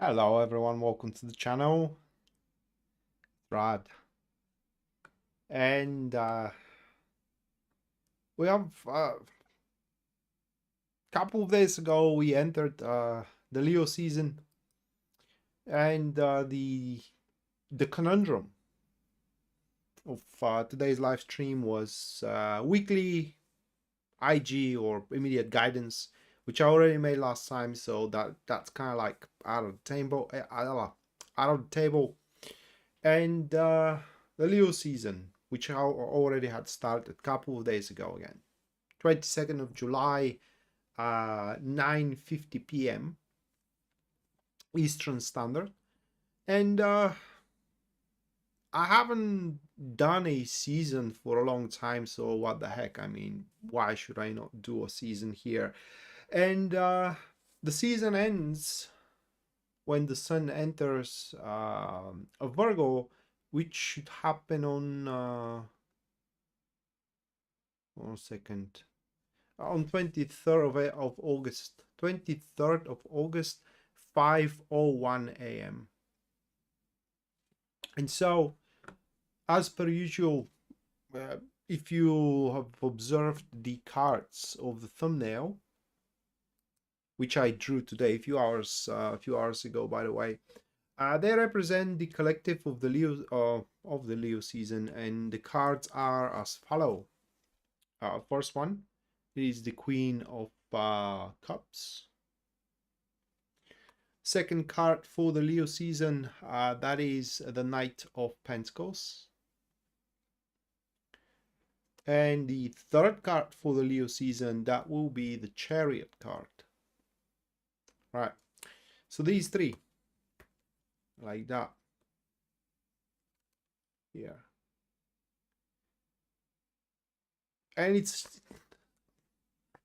Hello everyone, welcome to the channel. Rad. And we have a couple of days ago we entered the Leo season, and the conundrum of today's live stream was weekly IG or immediate guidance, which I already made last time, so that's kind of like out of the table, and the Leo season, which I already had started a couple of days ago again. 22nd of July, 9:50 p.m. Eastern Standard. And I haven't done a season for a long time, so what the heck? I mean, why should I not do a season here? And the season ends when the sun enters a Virgo, which should happen on 1 second, on 23rd of August, 23rd of August, 5:01 a.m. And so, as per usual, if you have observed the cards of the thumbnail, which I drew today, a few hours ago, by the way, they represent the collective of the Leo season, and the cards are as follow. First one is the Queen of Cups. Second card for the Leo season, that is the Knight of Pentacles. And the third card for the Leo season, that will be the Chariot card. Right. So these three, like that. Here. And it's...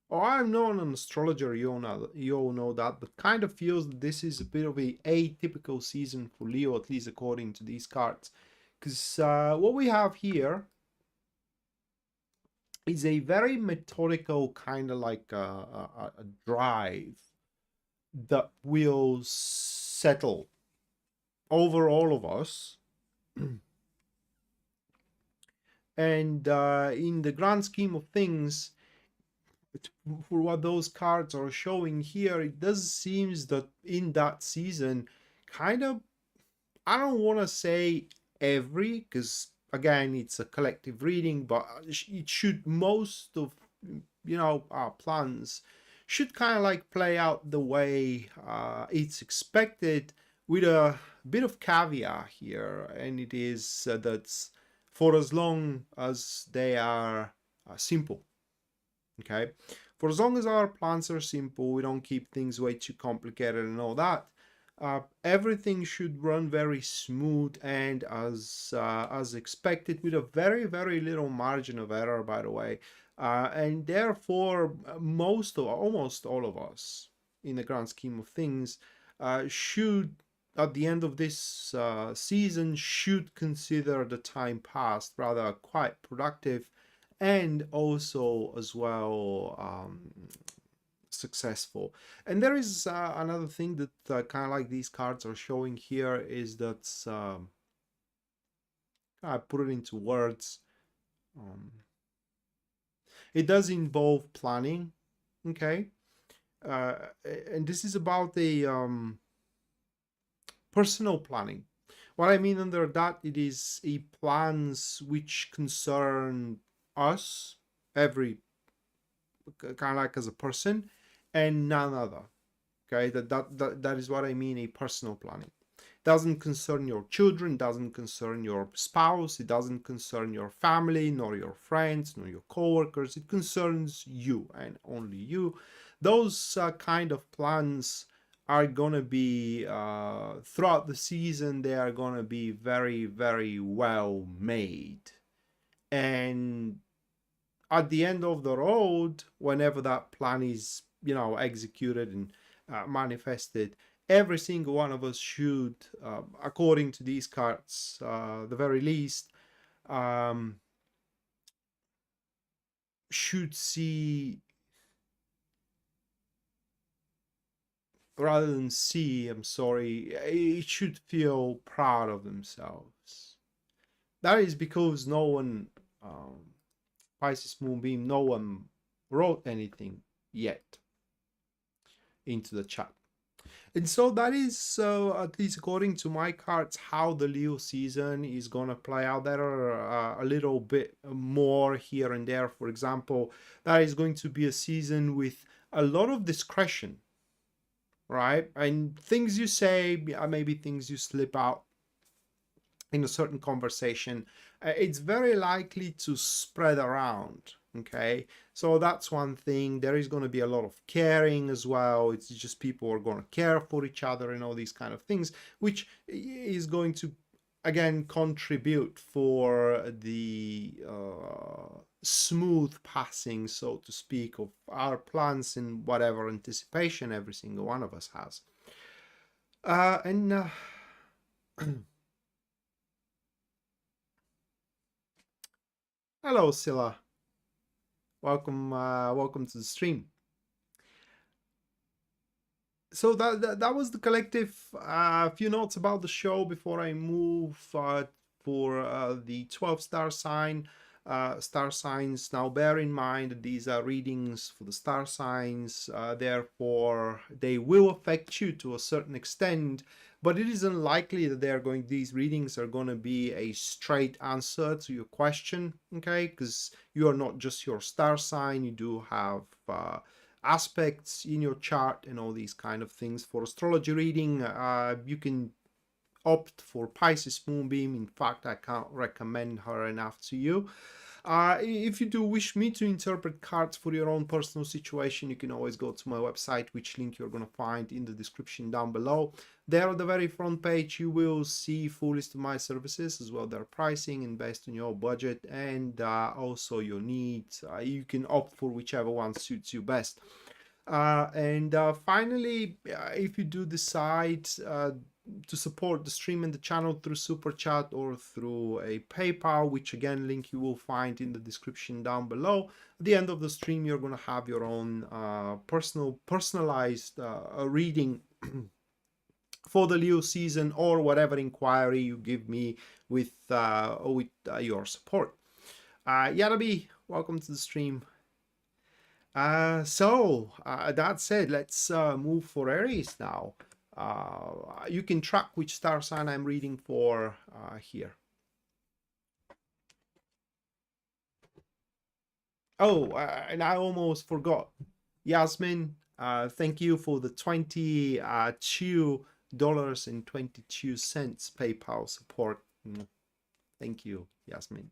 Oh, I'm not an astrologer, you all know that, but kind of feels that this is a bit of a atypical season for Leo, at least according to these cards. Because what we have here is a very methodical kind of like a drive that will settle over all of us. And in the grand scheme of things, for what those cards are showing here, it does seems that in that season, kind of, I don't want to say every, because again it's a collective reading, but it should, most of our plans should kind of like play out the way it's expected, with a bit of caveat here, and it is that's for as long as they are simple. Okay, for as long as our plans are simple, we don't keep things way too complicated and all that, everything should run very smooth and as expected, with a very, very little margin of error, by the way. And therefore, almost all of us, in the grand scheme of things, should, at the end of this season, should consider the time passed rather quite productive, and also as well successful. And there is another thing that kind of like these cards are showing here, is that I put it into words. It does involve planning, okay? And this is about the personal planning. What I mean under that, it is a plans which concern us, every kind of like as a person, and none other. Okay, that is what I mean, a personal planning. Doesn't concern your children, doesn't concern your spouse, it doesn't concern your family, nor your friends, nor your co-workers. It concerns you and only you. Those kind of plans are gonna be throughout the season, they are gonna be very, very well made. And at the end of the road, whenever that plan is executed and manifested, every single one of us should, according to these cards, the very least, should see rather than see, I'm sorry, it should feel proud of themselves. That is because no one, Pisces Moonbeam, no one wrote anything yet into the chat. And so that is, at least according to my cards, how the Leo season is going to play out. There are a little bit more here and there. For example, that is going to be a season with a lot of discretion, right? And things you say, maybe things you slip out in a certain conversation, it's very likely to spread around. Okay, so that's one thing. There is going to be a lot of caring as well. It's just people are going to care for each other and all these kind of things, which is going to again contribute for the smooth passing, so to speak, of our plans in whatever anticipation every single one of us has. And hello, Scylla. Welcome to the stream. So that was the collective. A few notes about the show before I move for the 12 star signs. Now bear in mind that these are readings for the star signs, therefore they will affect you to a certain extent, but it is unlikely that these readings are going to be a straight answer to your question, okay? Because you are not just your star sign, you do have aspects in your chart and all these kind of things. For astrology reading, you can opt for Pisces Moonbeam. In fact, I can't recommend her enough to you. If you do wish me to interpret cards for your own personal situation, you can always go to my website, which link you're going to find in the description down below. There on the very front page, you will see full list of my services, as well their pricing and based on your budget and also your needs. You can opt for whichever one suits you best. And finally, if you do decide to support the stream and the channel through super chat or through a PayPal, which again link you will find in the description down below, at the end of the stream you're going to have your own personalized reading for the Leo season, or whatever inquiry you give me with your support. Yarabi, welcome to the stream. So that said, let's move for Aries now. You can track which star sign I'm reading for here. Oh, and I almost forgot. Yasmin, thank you for the $22.22 PayPal support. Thank you, Yasmin.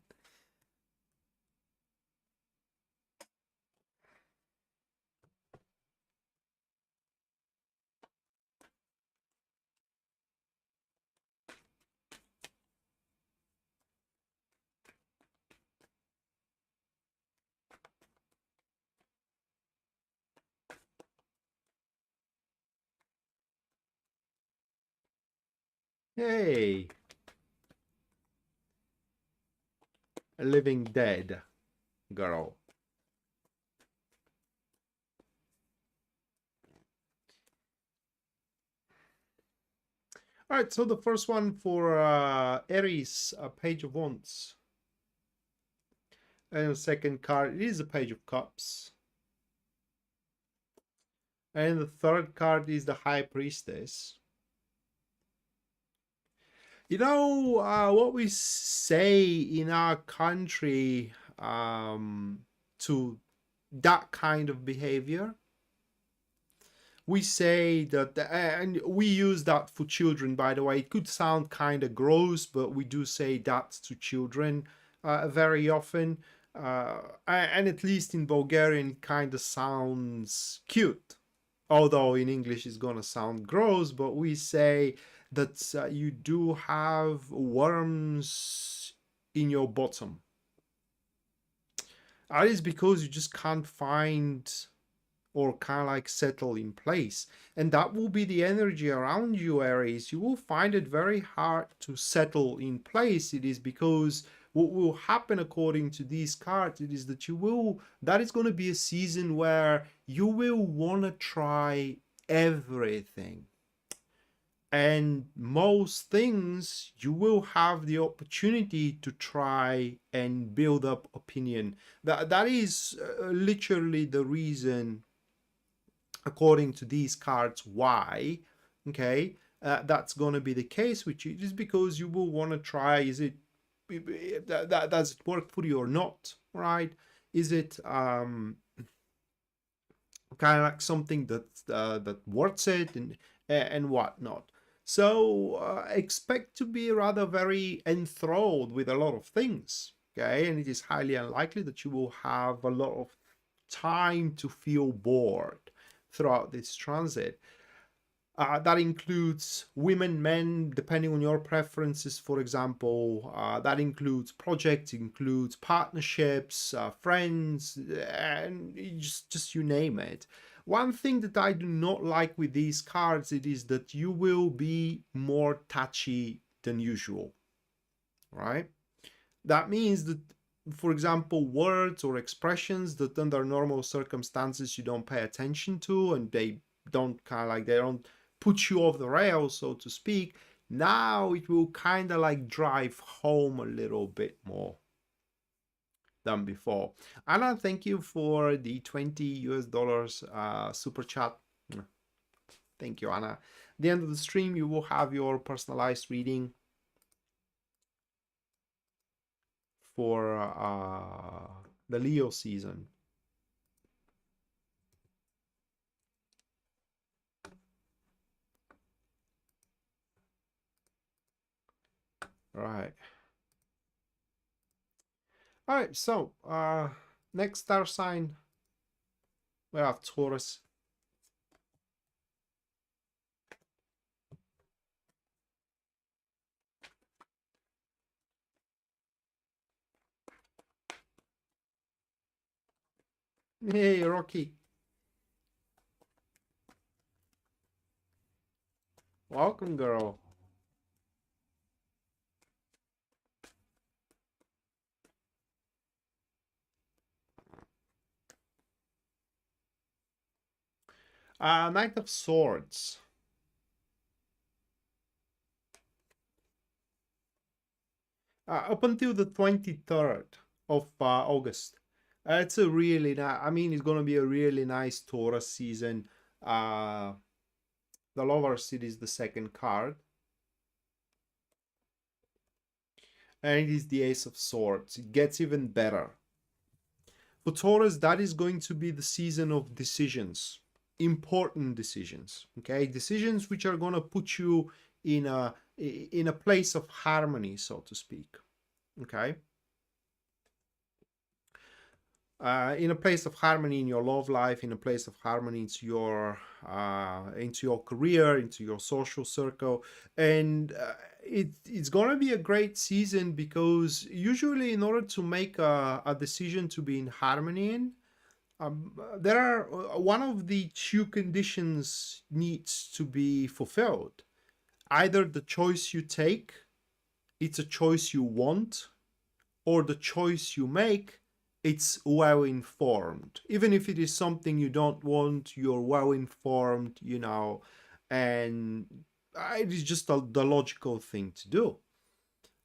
Hey, a living dead girl. All right, so the first one for Aries, a Page of Wands. And the second card, it is a Page of Cups. And the third card is the High Priestess. You know, what we say in our country to that kind of behavior, we say that, and we use that for children, by the way. It could sound kind of gross, but we do say that to children very often. And at least in Bulgarian, it kind of sounds cute. Although in English it's gonna sound gross, but we say that you do have worms in your bottom. That is because you just can't find or kind of like settle in place. And that will be the energy around you, Aries. You will find it very hard to settle in place. It is because what will happen according to these cards, it is that that is going to be a season where you will want to try everything. And most things you will have the opportunity to try and build up opinion. That is literally the reason, according to these cards, why, okay, that's going to be the case with you, is because you will want to try, is it, does it work for you or not, right? Is it kind of like something that worth it, and whatnot. So expect to be rather very enthralled with a lot of things, okay? And it is highly unlikely that you will have a lot of time to feel bored throughout this transit. That includes women, men, depending on your preferences, for example. That includes projects, includes partnerships, friends, and just you name it. One thing that I do not like with these cards, it is that you will be more touchy than usual, right? That means that, for example, words or expressions that under normal circumstances you don't pay attention to, and they don't they don't put you off the rails, so to speak, now it will kind of like drive home a little bit more than before. Anna, thank you for the $20 super chat. Thank you, Anna. At the end of the stream, you will have your personalized reading for the Leo season. Right. All right, so next star sign, we have Taurus. Hey, Rocky. Welcome, girl. Knight of Swords. Up until the 23rd of August. It's a really nice, I mean, it's going to be a really nice Taurus season. The Lovers, it is the second card. And it is the Ace of Swords. It gets even better. For Taurus, that is going to be the season of decisions. Important decisions, okay? Decisions which are going to put you in a place of harmony, so to speak, okay? In a place of harmony in your love life, in a place of harmony into your career, into your social circle, and it's gonna be a great season, because usually in order to make a decision to be in harmony there are one of the two conditions needs to be fulfilled. Either the choice you take, it's a choice you want, or the choice you make, it's well informed. Even if it is something you don't want, you're well informed, and it is just the logical thing to do.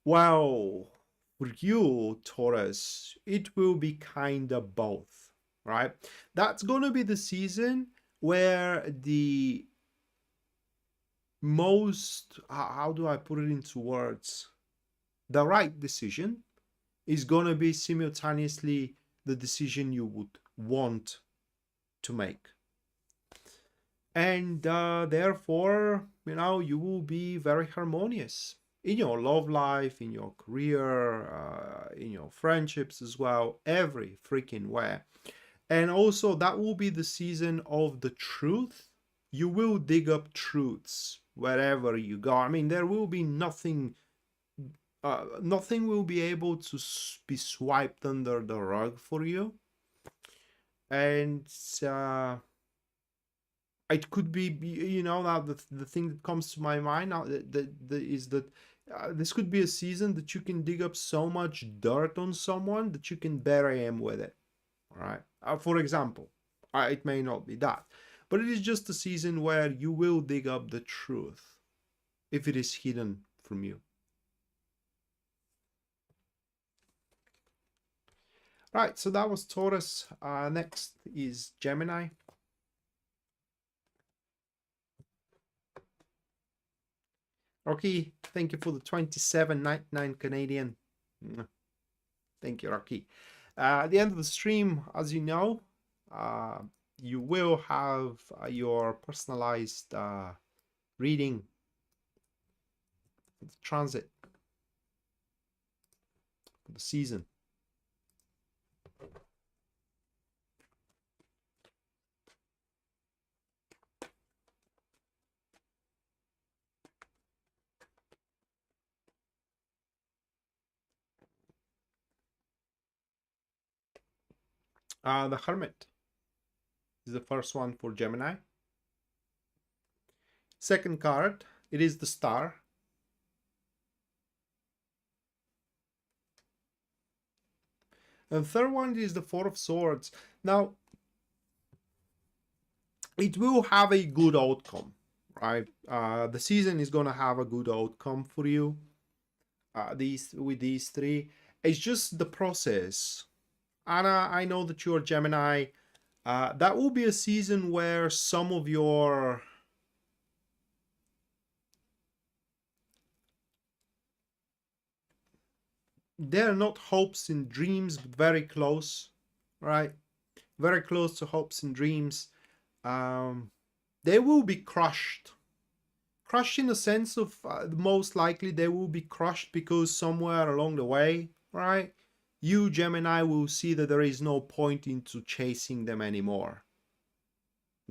Well, for you, Taurus, it will be kind of both, right? That's going to be the season where the most, how do I put it into words? The right decision is going to be simultaneously the decision you would want to make. And therefore, you will be very harmonious in your love life, in your career, in your friendships as well, every freaking way. And also, that will be the season of the truth. You will dig up truths wherever you go. I mean, there will be nothing will be able to be swiped under the rug for you. And it could be, now the thing that comes to my mind now is that this could be a season that you can dig up so much dirt on someone that you can bury him with it. All right. For example, it may not be that, but it is just a season where you will dig up the truth if it is hidden from you. Right, so that was Taurus. Next is Gemini. Rocky, thank you for the 27.99 Canadian. Thank you, Rocky. At the end of the stream, as you know, you will have your personalized reading for the transit for the season. The Hermit is the first one for Gemini. Second card, it is the Star. And third one is the Four of Swords. Now, it will have a good outcome, right? The season is going to have a good outcome for you. With these three, it's just the process. Anna, I know that you're Gemini. That will be a season where some of your they're not hopes and dreams, but very close, right? Very close to hopes and dreams. They will be crushed. Crushed in the sense of most likely they will be crushed because somewhere along the way, right? You, Gemini, will see that there is no point into chasing them anymore.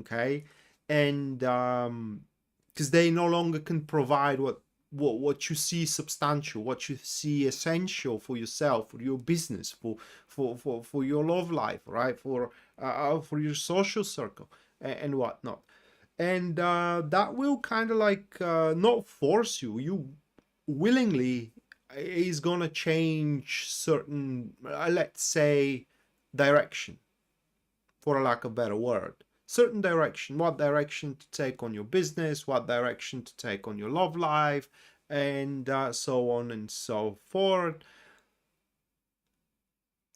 Okay? And because they no longer can provide what you see substantial, what you see essential for yourself, for your business, for your love life, right? For your social circle and whatnot. And that will kind of like not force you. You willingly is gonna change certain, let's say, direction, for a lack of a better word. Certain direction, what direction to take on your business, what direction to take on your love life, and so on and so forth.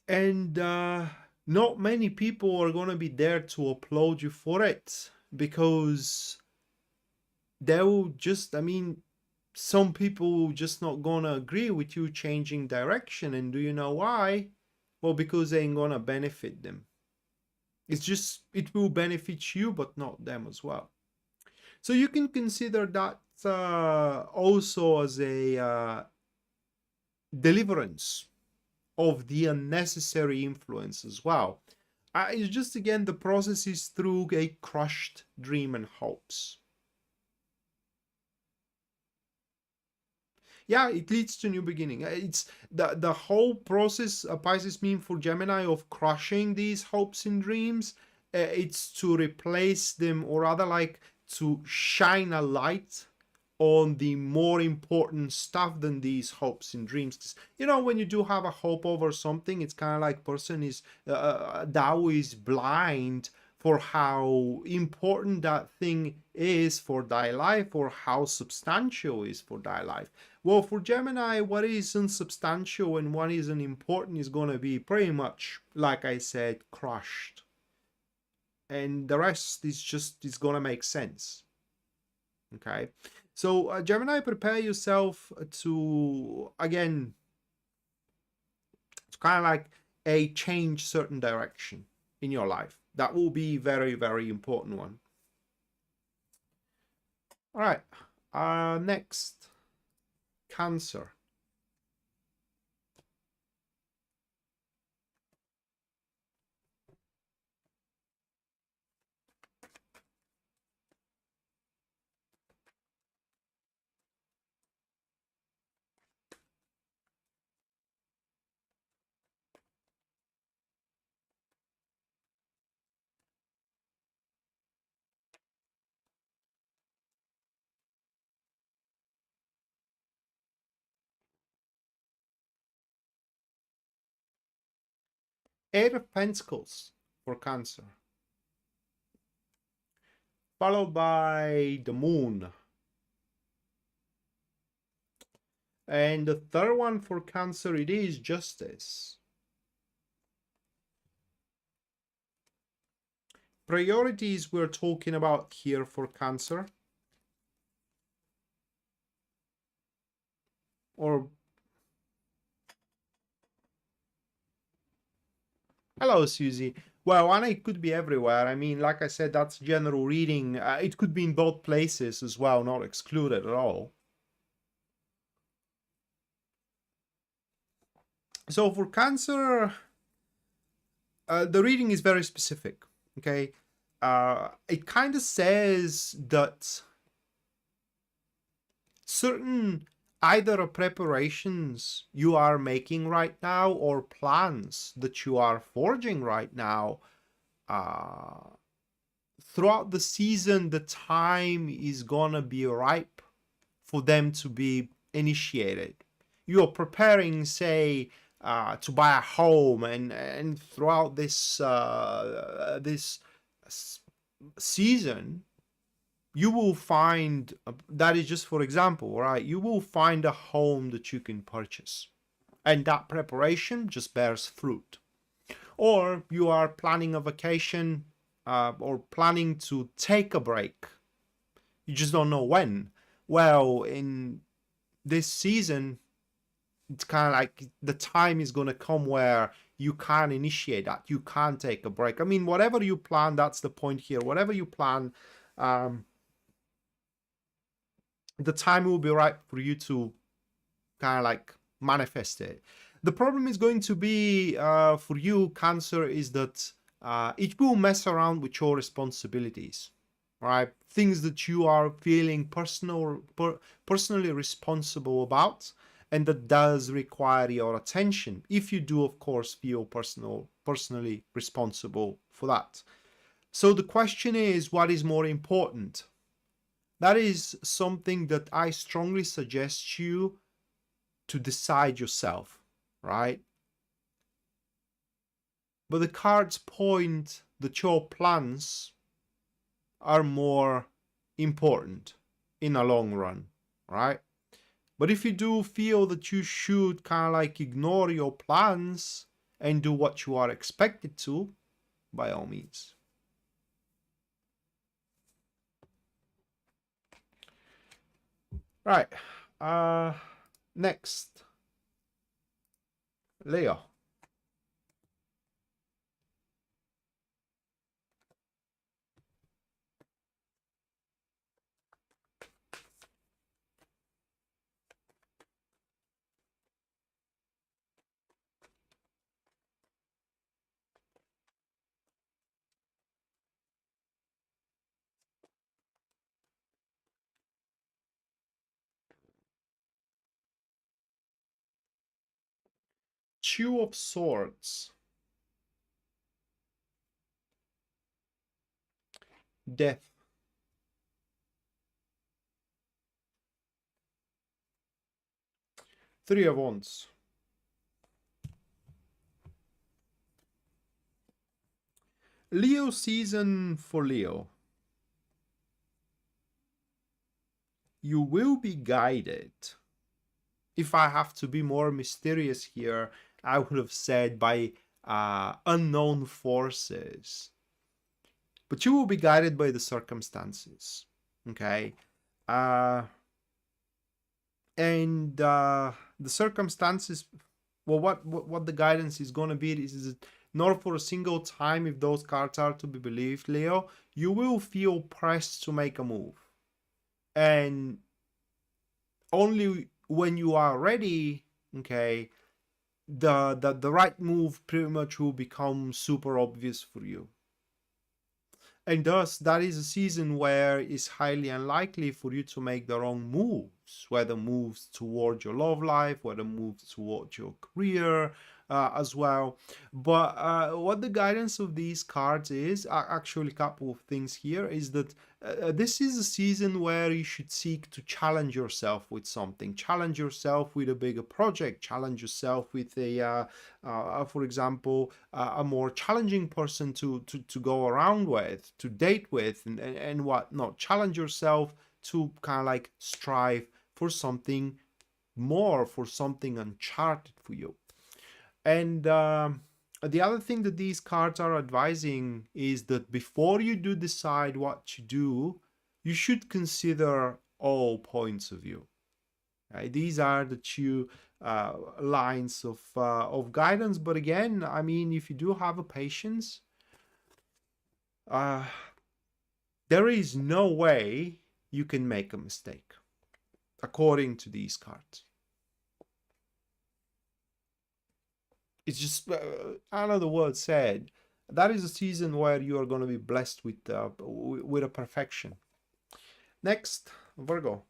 And not many people are going to be there to applaud you for it, because they will just, I mean, some people just not going to agree with you changing direction. And do you know why? Well, because they ain't going to benefit them. It's just, it will benefit you, but not them as well. So you can consider that also as a deliverance of the unnecessary influence as well. It's just, again, the process is through a crushed dream and hopes. Yeah, it leads to new beginning. It's the whole process, Pisces mean for Gemini, of crushing these hopes and dreams. It's to replace them, or rather like to shine a light on the more important stuff than these hopes and dreams. 'Cause, you know, when you do have a hope over something, it's kind of like person is Tao is blind for how important that thing is for thy life, or how substantial is for thy life. Well, for Gemini, what is unsubstantial and what is unimportant is going to be pretty much, like I said, crushed. And the rest is just, is going to make sense. Okay. So, Gemini, prepare yourself to, again, it's kind of like a change certain direction in your life. That will be very, very important one. All right. Next, Cancer. Eight of Pentacles for Cancer. followed by the moon. And the third one for Cancer, it is justice. Priorities we're talking about here for Cancer. Or hello, Susie. Well, and it could be everywhere. I mean, like I said, that's general reading. It could be in both places as well, not excluded at all. So for Cancer, the reading is very specific, okay? It kind of says that certain either preparations you are making right now or plans that you are forging right now, throughout the season, the time is gonna be ripe for them to be initiated. You're preparing, say, to buy a home, and throughout this season, you will find, that is just for example, right? You will find a home that you can purchase, and that preparation just bears fruit. Or you are planning a vacation, or planning to take a break. You just don't know when. Well, in this season, it's kind of like the time is going to come where you can initiate that. You can take a break. I mean, whatever you plan, that's the point here. Whatever you plan, the time will be right for you to kind of like manifest it. The problem is going to be for you, Cancer, is that it will mess around with your responsibilities, right? Things that you are feeling personally responsible about, and that does require your attention. If you do, of course, feel personally responsible for that. So the question is, what is more important? That is something that I strongly suggest you to decide yourself, right? But the cards point that your plans are more important in a long run, right? But if you do feel that you should kind of like ignore your plans and do what you are expected to, by all means. Right. Next. Leo. Two of Swords. Death. Three of Wands. Leo season for Leo. You will be guided. If I have to be more mysterious here, I would have said by unknown forces. But you will be guided by the circumstances, okay? And the circumstances, well, what the guidance is going to be is not for a single time, if those cards are to be believed, Leo, you will feel pressed to make a move. And only when you are ready, okay, the right move pretty much will become super obvious for you. And thus, that is a season where it's highly unlikely for you to make the wrong moves, whether moves towards your love life, whether moves towards your career, as well. But what the guidance of these cards is, actually a couple of things here, is that this is a season where you should seek to challenge yourself with something, challenge yourself with a bigger project, challenge yourself with for example, a more challenging person to go around with, to date with, and whatnot. Challenge yourself to kind of like strive for something more, for something uncharted for you. And the other thing that these cards are advising is that before you do decide what to do, you should consider all points of view. Right? These are the two lines of guidance. But again, I mean, if you do have a patience, there is no way you can make a mistake, according to these cards. It's just another word said. That is a season where you are going to be blessed with a perfection. Next, Virgo.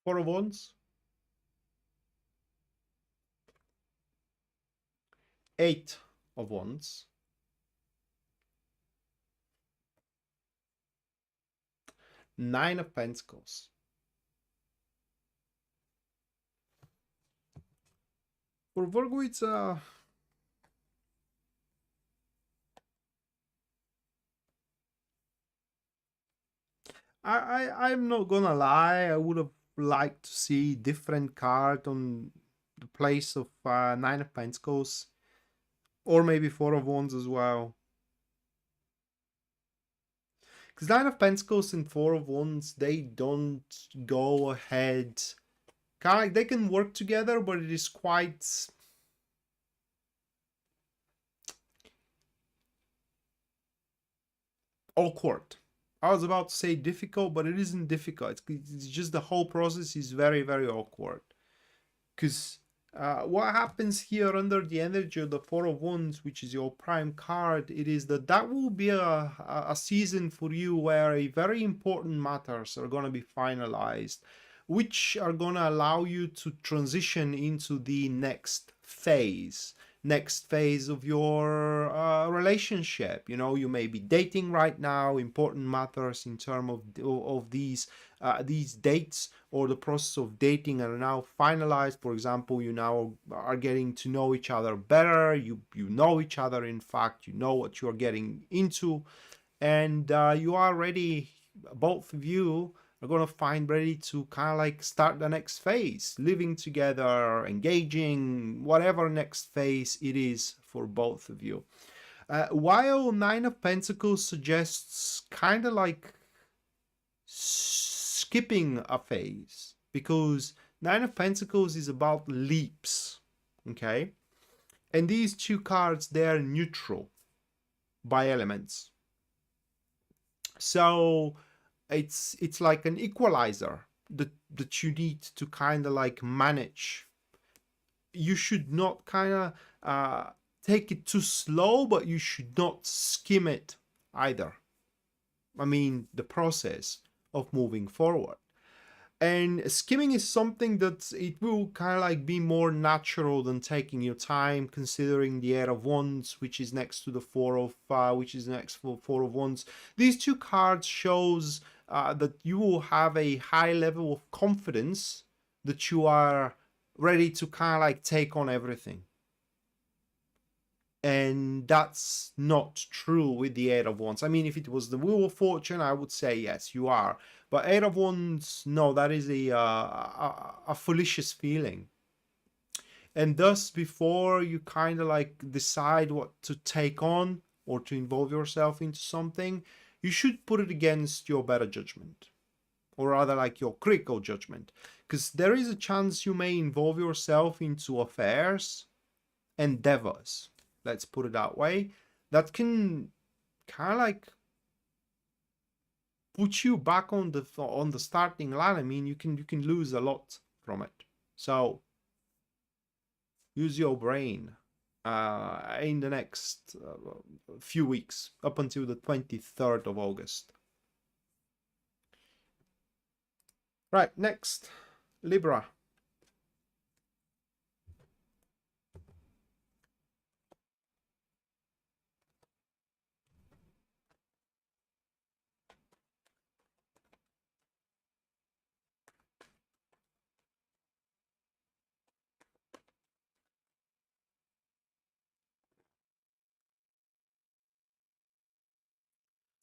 Four of Wands. Eight of Wands. Nine of Pentacles. For Virgo, it's I'm not gonna lie, I would have liked to see different card on the place of Nine of Pentacles, or maybe Four of Wands as well. Because Nine of Pentacles and Four of Wands, they don't go ahead. Kind of like they can work together, but it is quite awkward. I was about to say difficult, but it isn't difficult. It's just the whole process is very, very awkward. Because what happens here under the energy of the Four of Wands, which is your prime card, it is that will be a season for you where a very important matters are going to be finalized, which are going to allow you to transition into the next phase of your relationship. You know, you may be dating right now, important matters in terms of these dates or the process of dating are now finalized. For example, you now are getting to know each other better. You know each other. In fact, you know what you're getting into, and you are ready. Both of you are going to find ready to kind of like start the next phase, living together, engaging, whatever next phase it is for both of you. While Nine of Pentacles suggests kind of like skipping a phase, because Nine of Pentacles is about leaps, okay? And these two cards, they are neutral by elements. So it's like an equalizer that you need to kind of like manage. You should not kind of take it too slow, but you should not skim it either. I mean, the process of moving forward. And skimming is something that it will kind of like be more natural than taking your time, considering the Eight of Wands, which is next to the which is next for Four of Wands. These two cards shows that you will have a high level of confidence that you are ready to kind of like take on everything. And that's not true with the Eight of Wands. I mean, if it was the Wheel of Fortune, I would say yes, you are. But Eight of Wands, no, that is a fallacious feeling. And thus, before you kind of like decide what to take on or to involve yourself into something, you should put it against your better judgment, or rather like your critical judgment, because there is a chance you may involve yourself into affairs, endeavors, let's put it that way, that can kind of like put you back on the starting line. I mean, you can lose a lot from it. So use your brain in the next few weeks up until the 23rd of August. Right, next, Libra.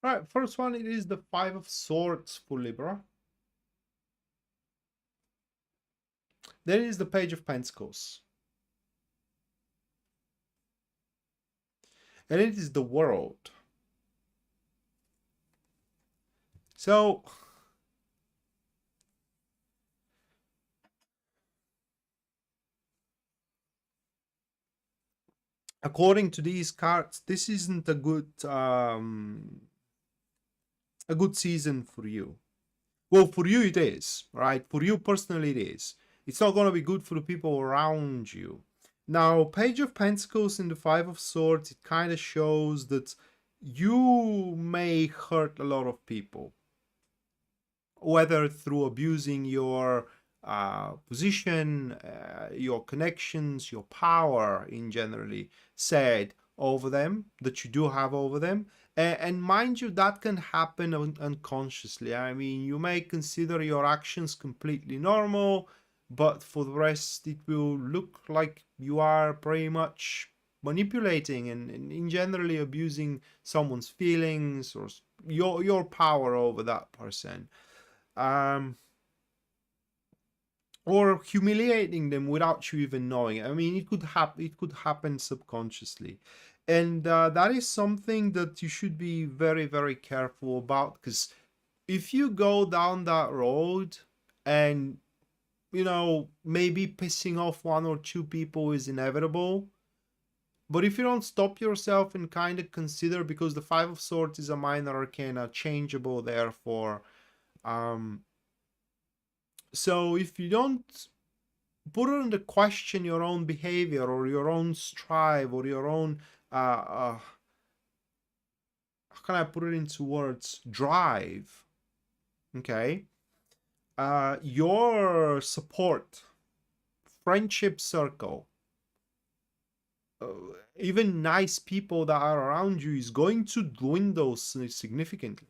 Right, first one, it is the Five of Swords for Libra. Then is the Page of Pentacles. And it is the World. So, according to these cards, this isn't a good season for you. Well, for you it is, right? For you personally it is. It's not going to be good for the people around you. Now, Page of Pentacles and the Five of Swords, it kind of shows that you may hurt a lot of people, whether through abusing your position, your connections, your power in generally said over them, that you do have over them. And mind you, that can happen unconsciously. I mean, you may consider your actions completely normal, but for the rest, it will look like you are pretty much manipulating and in generally abusing someone's feelings or your power over that person. Or humiliating them without you even knowing it. I mean, it could happen subconsciously, and that is something that you should be very, very careful about, because if you go down that road and maybe pissing off one or two people is inevitable, but if you don't stop yourself and kind of consider, because the Five of Swords is a minor arcana, changeable, therefore, so if you don't put into question your own behavior or your own strive or your own how can I put it into words, drive, okay, your support, friendship circle, uh, even nice people that are around you is going to dwindle significantly.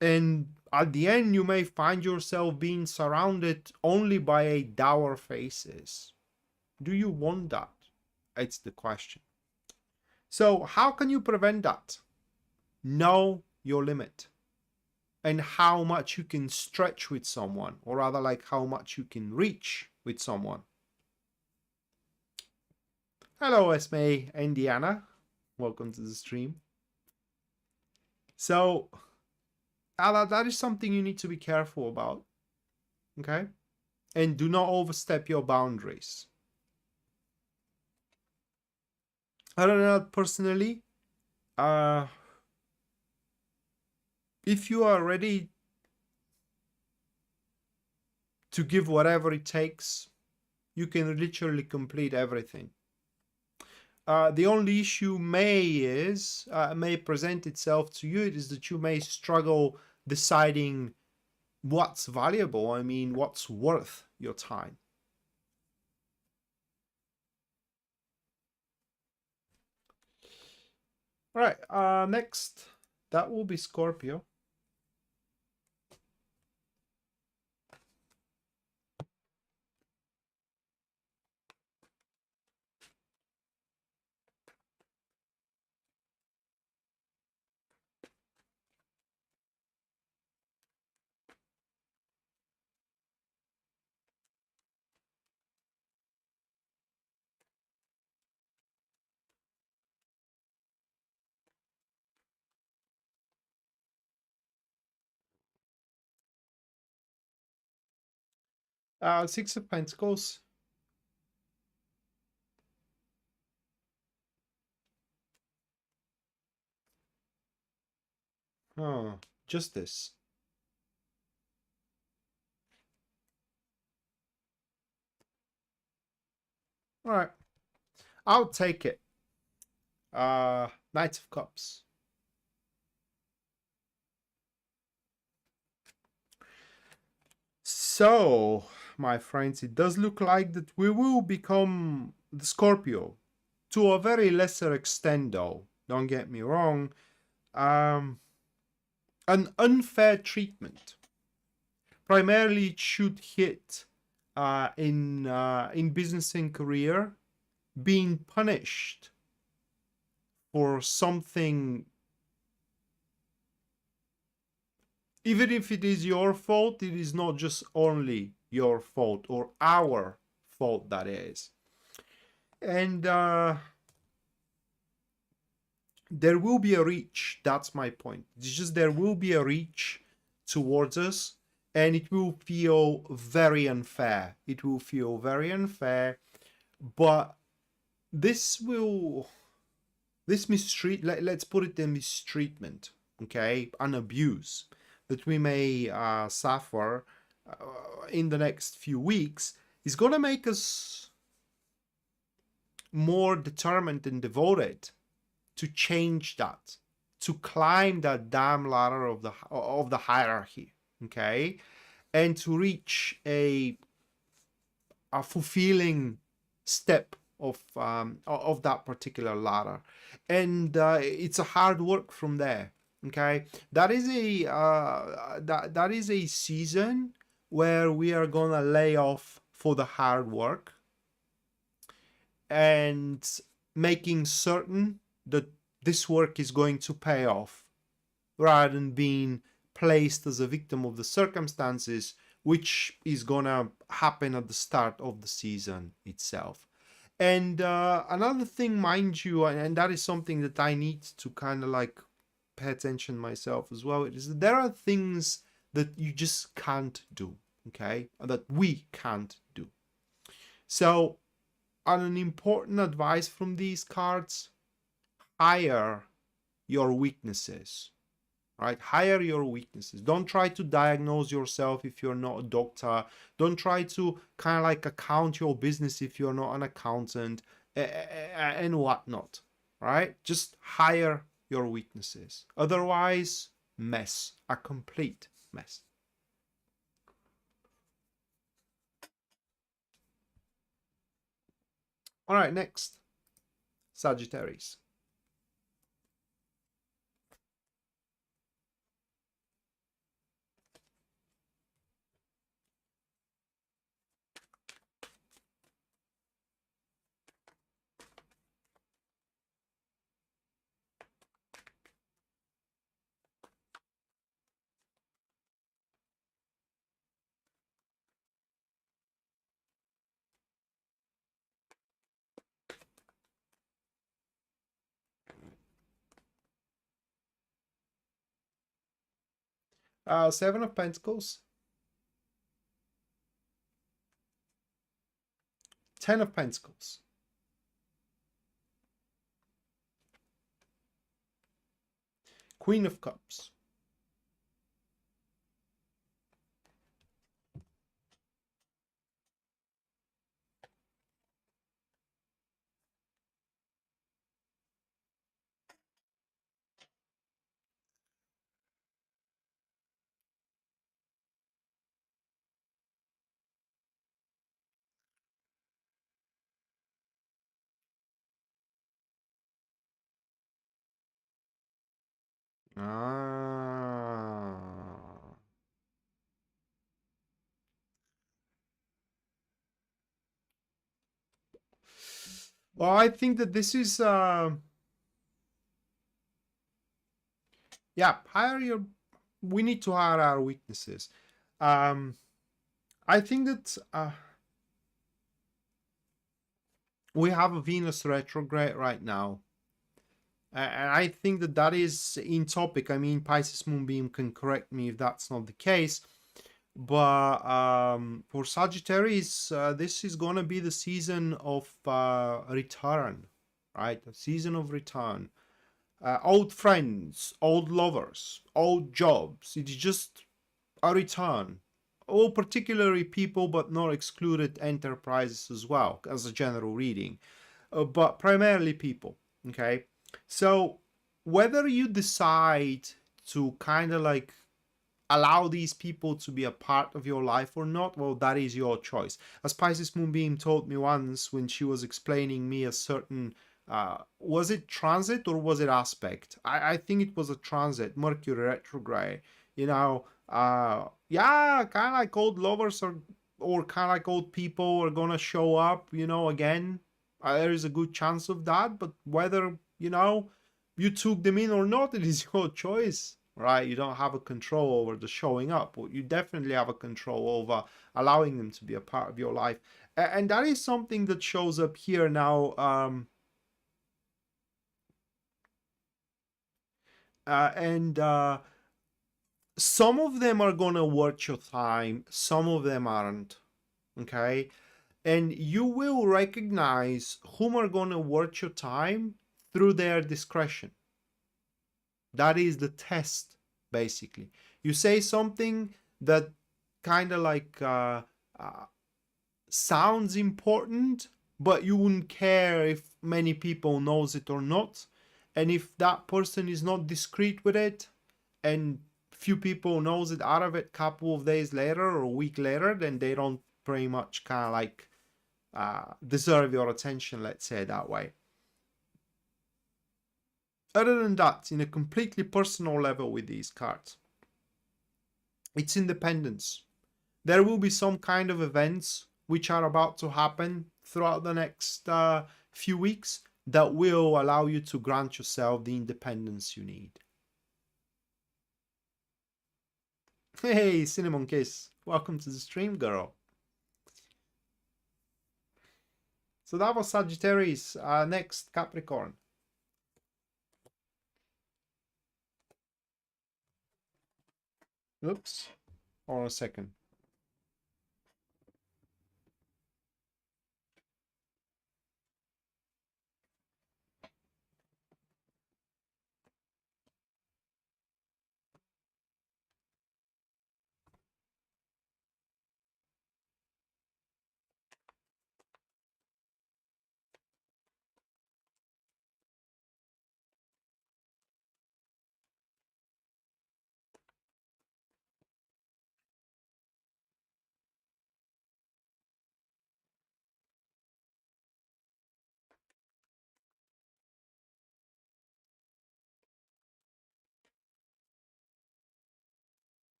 And at the end, you may find yourself being surrounded only by dour faces. Do you want that? It's the question. So how can you prevent that? Know your limit and how much you can stretch with someone, or rather like how much you can reach with someone. Hello, Esme and Diana. Welcome to the stream. So that is something you need to be careful about, okay? And do not overstep your boundaries. Other than that, personally, if you are ready to give whatever it takes, you can literally complete everything. The only issue may present itself to you is that you may struggle deciding what's valuable. I mean, what's worth your time. All right, next, that will be Scorpio. Six of Pentacles. Oh, justice. All right, I'll take it. Knight of Cups. So, my friends, it does look like that we will become the Scorpio to a very lesser extent, though. Don't get me wrong. Um, an unfair treatment. Primarily, it should hit in business and career, being punished for something, even if it is your fault. It is not just only your fault or our fault, that is. And there will be a reach. That's my point. It's just there will be a reach towards us, and it will feel very unfair. It will feel very unfair, but this mistreat, let's put it, the mistreatment, okay, an abuse that we may suffer in the next few weeks is going to make us more determined and devoted to change that, to climb that damn ladder of the hierarchy, okay, and to reach a fulfilling step of that particular ladder. And it's a hard work from there, okay. That is a season where we are gonna lay off for the hard work and making certain that this work is going to pay off, rather than being placed as a victim of the circumstances, which is gonna happen at the start of the season itself. And another thing, mind you, and that is something that I need to kind of like pay attention myself as well, is that there are things that you just can't do, okay, that we can't do. So, an important advice from these cards: hire your weaknesses, right? Hire your weaknesses. Don't try to diagnose yourself if you're not a doctor. Don't try to kind of like account your business if you're not an accountant, and whatnot, right? Just hire your weaknesses. Otherwise, mess, a complete mess. All right, next, Sagittarius. Seven of Pentacles, Ten of Pentacles, Queen of Cups, ah. Well, I think that this is yeah, hire your, we need to hire our weaknesses. I think that we have a Venus retrograde right now. And I think that that is in topic. I mean, Pisces Moonbeam can correct me if that's not the case. But for Sagittarius, this is going to be the season of return, right? The season of return. old friends, old lovers, old jobs. It's just a return. All particularly people, but not excluded enterprises as well, as a general reading. But primarily people. Okay. So whether you decide to kind of like allow these people to be a part of your life or not, well, that is your choice. As Pisces Moonbeam told me once when she was explaining me a certain, was it transit or was it aspect? I think it was a transit, Mercury retrograde. You know, yeah, kind of like old lovers or kind of like old people are gonna show up, you know, again. There is a good chance of that, but whether, you know, you took them in or not, it is your choice, right? You don't have a control over the showing up, but you definitely have a control over allowing them to be a part of your life. And that is something that shows up here now. And some of them are gonna worth your time, some of them aren't. Okay, and you will recognize whom are gonna worth your time through their discretion. That is the test, basically. You say something that kind of like sounds important, but you wouldn't care if many people knows it or not. And if that person is not discreet with it, and few people knows it out of it couple of days later or a week later, then they don't pretty much kind of like deserve your attention, let's say it that way. Other than that, in a completely personal level with these cards, it's independence. There will be some kind of events which are about to happen throughout the next few weeks that will allow you to grant yourself the independence you need. Hey, Cinnamon Kiss, welcome to the stream, girl. So that was Sagittarius. Next, Capricorn. Oops, hold on a second.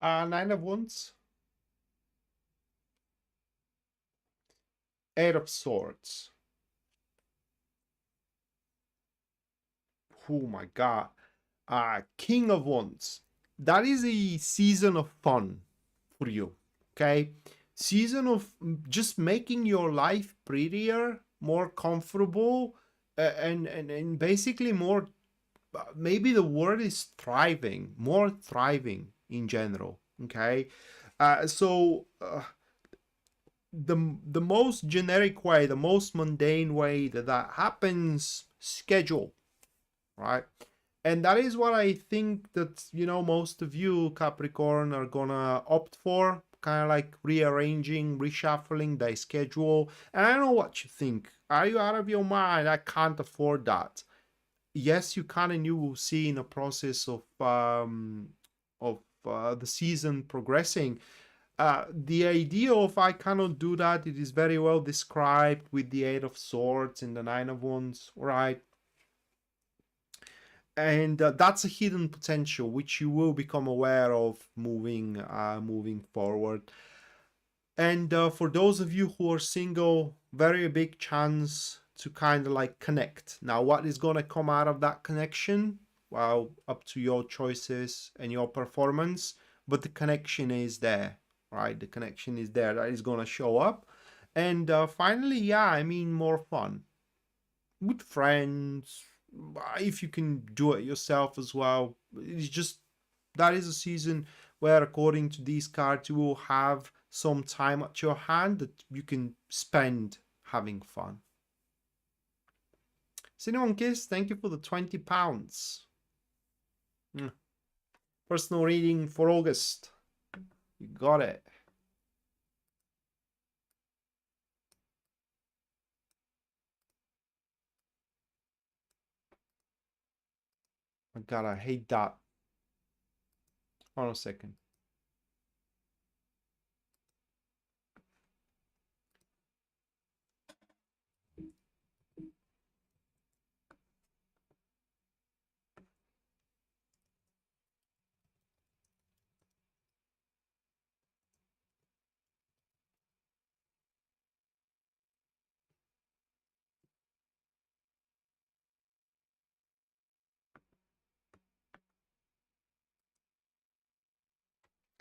Nine of Wands. Eight of Swords. Oh my god. King of Wands. That is a season of fun for you. Okay? Season of just making your life prettier, more comfortable, and basically more, maybe the word is thriving, more thriving in general. Okay? So the most generic way, the most mundane way that that happens, schedule, right? And that is what I think that, you know, most of you Capricorn are gonna opt for, kind of like rearranging, reshuffling their schedule. And I don't know what you think. Are you out of your mind? I can't afford that. Yes, you can, and you will see in a process of the season progressing. The idea of I cannot do that, it is very well described with the Eight of Swords and the Nine of Wands, right? And that's a hidden potential which you will become aware of moving forward. And for those of you who are single, very big chance to kind of like connect. Now, what is going to come out of that connection? Well, up to your choices and your performance, but the connection is there, right? The connection is there. That is going to show up. And finally, yeah, I mean, more fun with friends, if you can do it yourself as well. It's just that is a season where, according to these cards, you will have some time at your hand that you can spend having fun. Cinnamon Kiss, thank you for the £20. Personal reading for August. You got it. Oh God, I hate that. Hold on a second.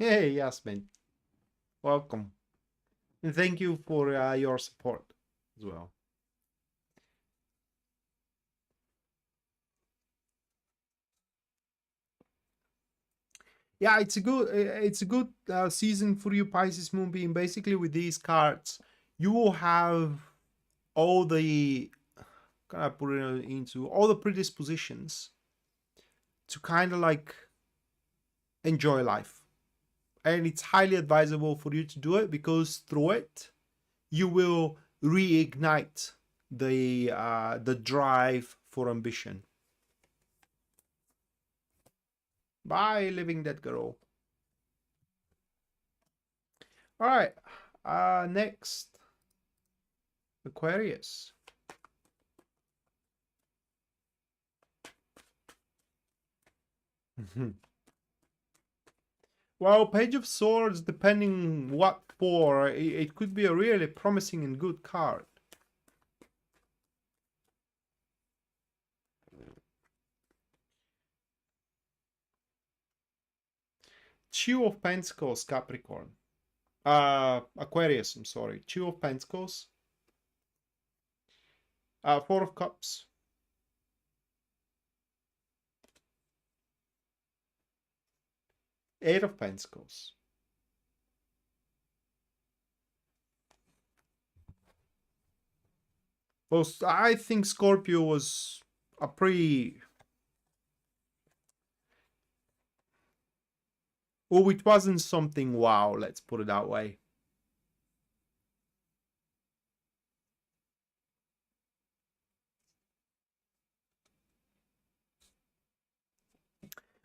Hey, Yasmin. Welcome. And thank you for your support as well. Yeah, it's a good season for you, Pisces Moonbeam. Basically, with these cards, you will have all the kind of put it into all the predispositions to kind of like enjoy life, and it's highly advisable for you to do it because through it you will reignite the drive for ambition. Bye, living dead girl. All right, next, Aquarius. Well, Page of Swords, depending what for, it could be a really promising and good card. Two of Pentacles, Capricorn. Aquarius, I'm sorry. Two of Pentacles. Four of Cups. Eight of Pentacles. Well, I think Scorpio was a pretty... Oh, it wasn't something wow, let's put it that way.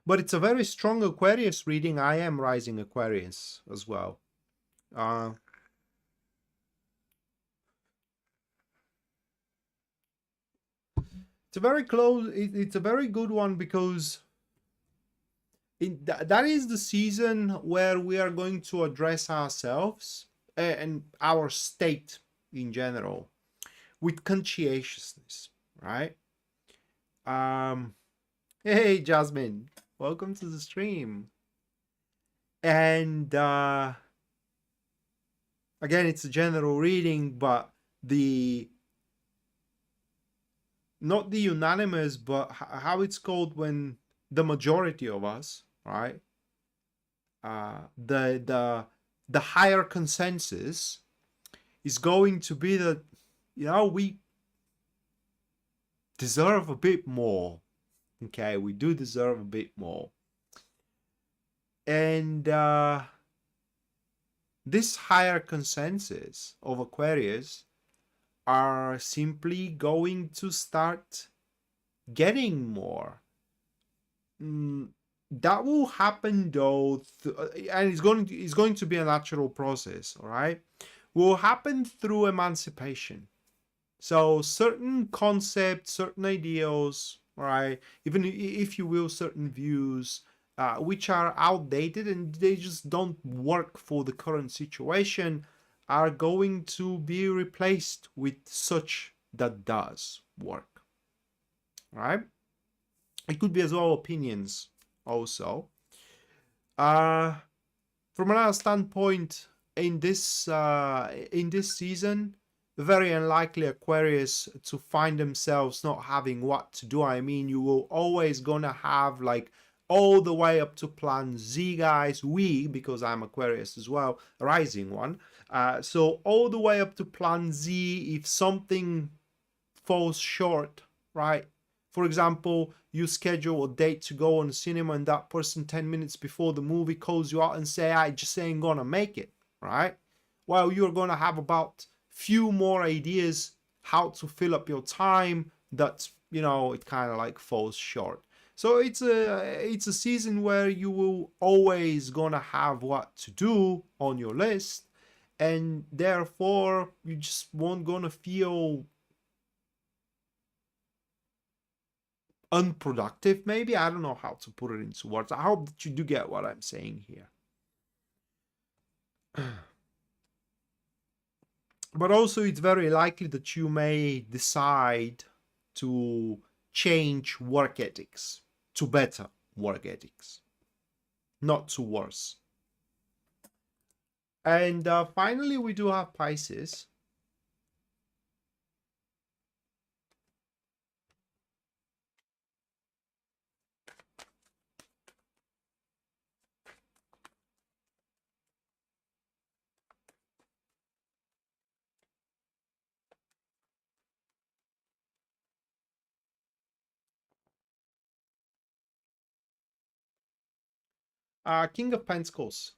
But it's a very strong Aquarius reading. I am rising Aquarius as well. It's a very close, it's a very good one because that is the season where we are going to address ourselves and our state in general with conscientiousness, right? Hey, Jasmine, welcome to the stream. And again, it's a general reading, but not the unanimous, but how it's called when the majority of us, right? The higher consensus is going to be that, you know, we deserve a bit more. Okay, we do deserve a bit more. And this higher consensus of Aquarius are simply going to start getting more. That will happen though, and it's going to be a natural process, all right? Will happen through emancipation. So certain concepts, certain ideals, right? Even if you will, certain views, which are outdated and they just don't work for the current situation, are going to be replaced with such that does work, right? It could be as well opinions also. From another standpoint, in this season, very unlikely Aquarius to find themselves not having what to do. I mean, you will always gonna have like all the way up to plan Z, guys. Because I'm Aquarius as well, rising one. So all the way up to plan Z, if something falls short, right? For example, you schedule a date to go on the cinema and that person 10 minutes before the movie calls you out and say, I just ain't gonna make it, right? Well, you're gonna have about few more ideas how to fill up your time that, you know, it kind of like falls short. So it's a season where you will always gonna have what to do on your list, and therefore you just won't gonna feel unproductive, maybe. I don't know how to put it into words. I hope that you do get what I'm saying here. But also it's very likely that you may decide to change work ethics to better work ethics, not to worse. And finally, we do have Pisces. King of Pentacles,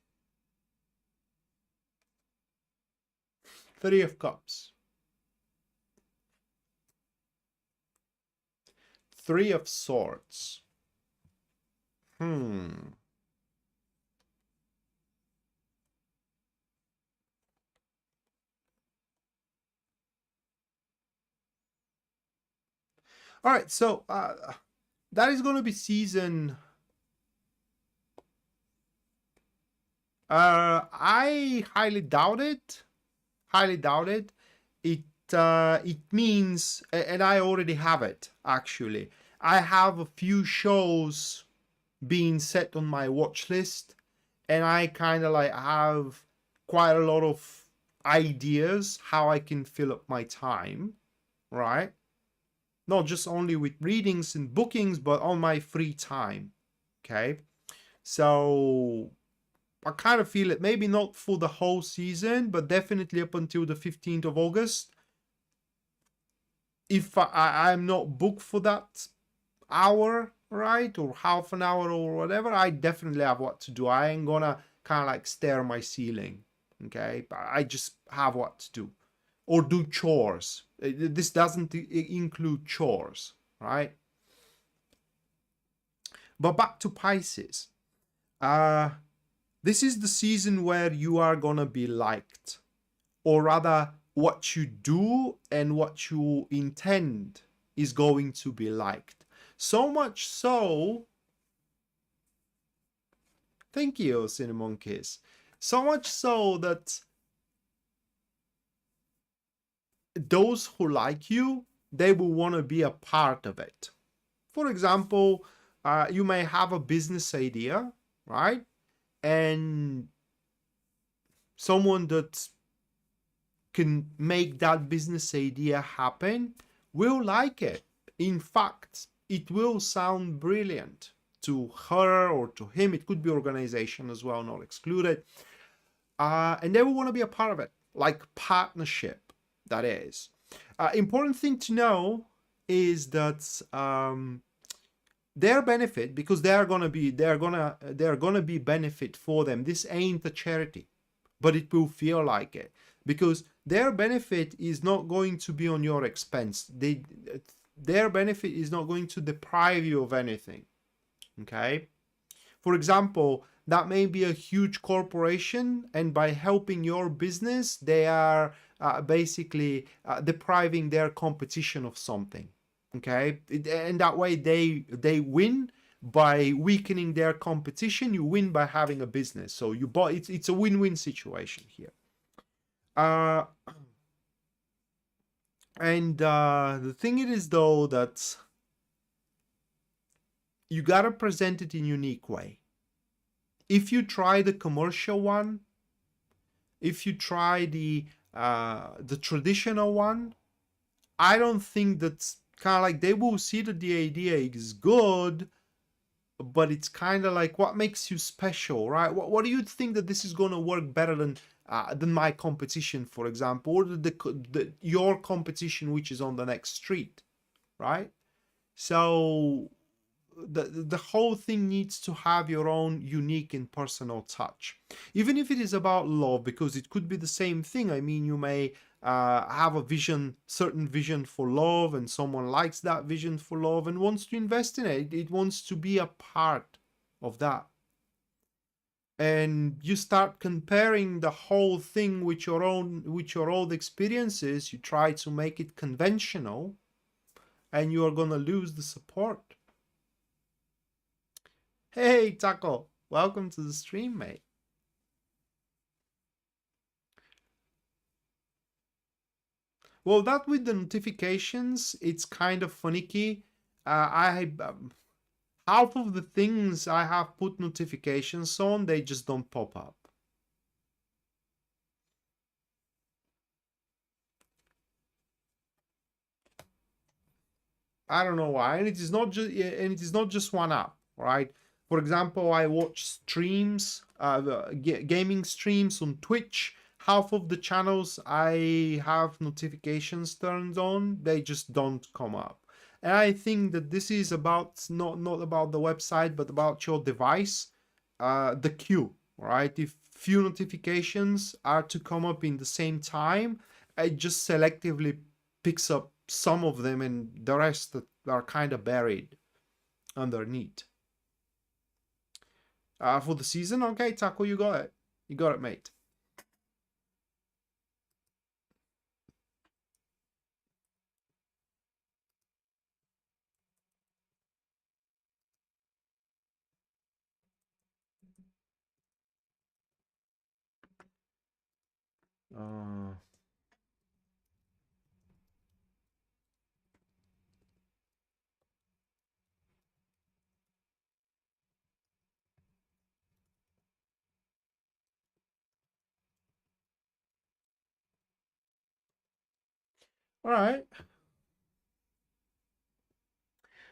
Three of Cups, Three of Swords. All right, so that is going to be season. I highly doubt it. Highly doubt it. It means, and I already have it actually. I have a few shows being set on my watch list, and I kind of like have quite a lot of ideas how I can fill up my time, right? Not just only with readings and bookings, but on my free time. Okay, so I kind of feel it, maybe not for the whole season, but definitely up until the 15th of August. If I'm not booked for that hour, right, or half an hour or whatever, I definitely have what to do. I ain't gonna kind of like stare my ceiling, okay? But I just have what to do. Or do chores. This doesn't include chores, right? But back to Pisces. This is the season where you are gonna be liked, or rather what you do and what you intend is going to be liked. So much so, thank you, Cinnamon Kiss. So much so that those who like you, they will want to be a part of it. For example, you may have a business idea, right? And someone that can make that business idea happen will like it. In fact, it will sound brilliant to her or to him. It could be organization as well, not excluded. And they will want to be a part of it, like partnership, that is. Important thing to know is that their benefit, because they're gonna be benefit for them. This ain't a charity, but it will feel like it, because their benefit is not going to be on your expense. Their benefit is not going to deprive you of anything. Okay, for example, that may be a huge corporation, and by helping your business, they are basically depriving their competition of something. Okay, and that way they win by weakening their competition. You win by having a business. So you bought it's a win-win situation here. And the thing it is though that you gotta present it in a unique way. If you try the commercial one, if you try the traditional one, I don't think that's kind of like they will see that the idea is good, but it's kind of like, what makes you special, right? What do you think that this is going to work better than my competition, for example, or your competition which is on the next street, right? So the whole thing needs to have your own unique and personal touch, even if it is about love, because it could be the same thing. I mean, you may have a vision, certain vision for love, and someone likes that vision for love and wants to invest in it. It wants to be a part of that. And you start comparing the whole thing with your old experiences. You try to make it conventional, and you are going to lose the support. Hey, Taco, welcome to the stream, mate. Well, that with the notifications, it's kind of finicky. Half of the things I have put notifications on, they just don't pop up. I don't know why, and it is not just one app, right? For example, I watch streams, gaming streams on Twitch. Half of the channels I have notifications turned on, they just don't come up. And I think that this is about not about the website, but about your device, the queue, right? If few notifications are to come up in the same time, it just selectively picks up some of them, and the rest are kind of buried underneath. For the season, okay, Taco, you got it. You got it, mate. Uh, all right.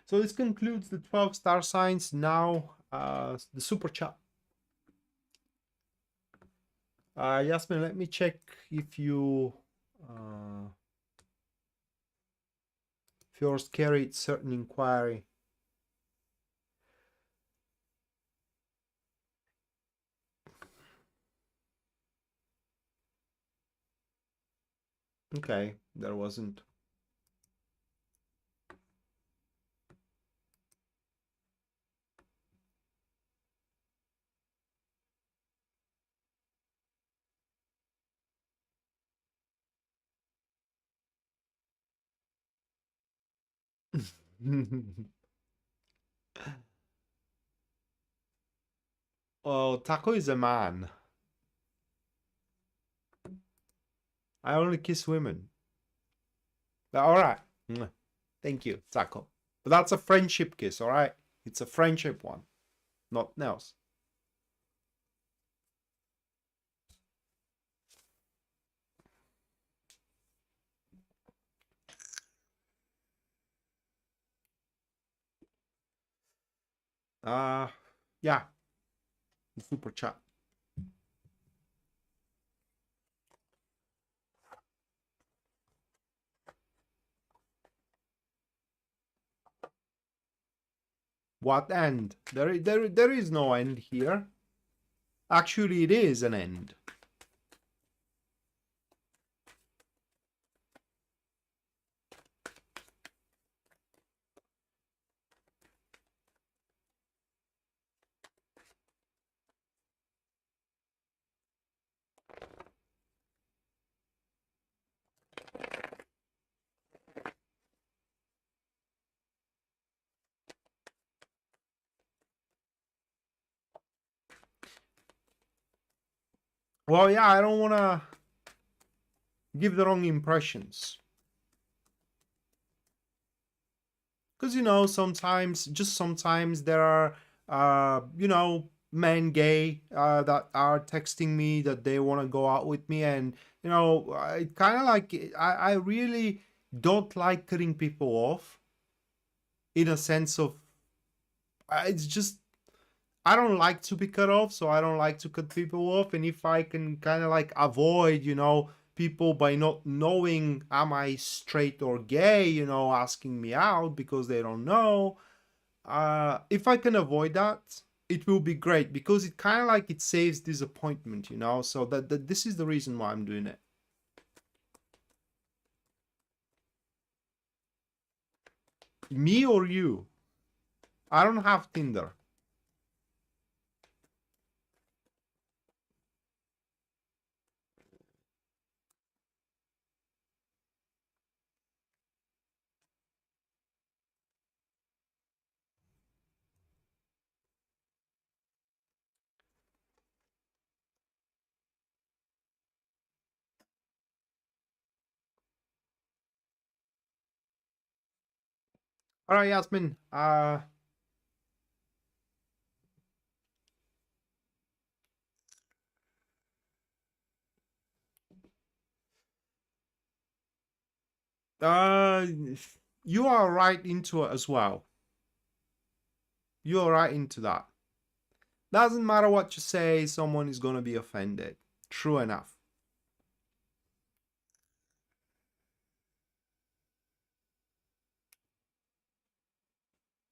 So this concludes the 12 star signs. Now, the super chat. Yasmin, let me check if yours carried certain inquiry. Okay, there wasn't. Oh, Taco is a man. I only kiss women. All right. Thank you, Taco. But that's a friendship kiss, all right? It's a friendship one, not else. Yeah, super chat. What end? There is no end here. Actually, it is an end. Well, yeah, I don't want to give the wrong impressions. Because, sometimes there are, men gay that are texting me that they want to go out with me. And, it kind of like, I really don't like cutting people off in a sense of, it's just, I don't like to be cut off, so I don't like to cut people off. And if I can kind of like avoid, people by not knowing am I straight or gay, you know, asking me out because they don't know. If I can avoid that, it will be great, because it kind of like it saves disappointment, you know. So that this is the reason why I'm doing it. Me or you? I don't have Tinder. All right, Yasmin. Uh, you are right into it as well. You are right into that. Doesn't matter what you say, someone is gonna be offended. True enough.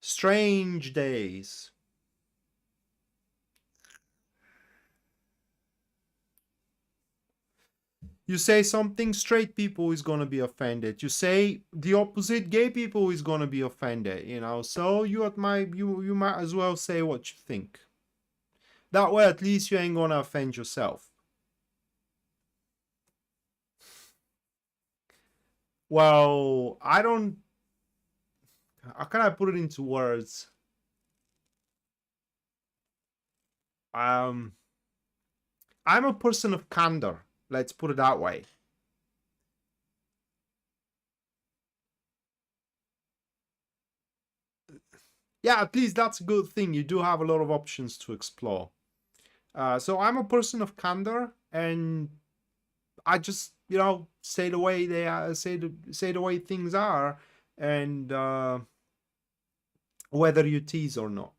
Strange days. You say something, straight people is gonna be offended. You say the opposite, gay people is gonna be offended. You know, so you might as well say what you think. That way, at least you ain't gonna offend yourself. Well, I don't. How can I put it into words? Um, I'm a person of candor. Let's put it that way. Yeah, at least that's a good thing. You do have a lot of options to explore. So I'm a person of candor, and I just, you know, say the way they are, say the way things are, and whether you tease or not.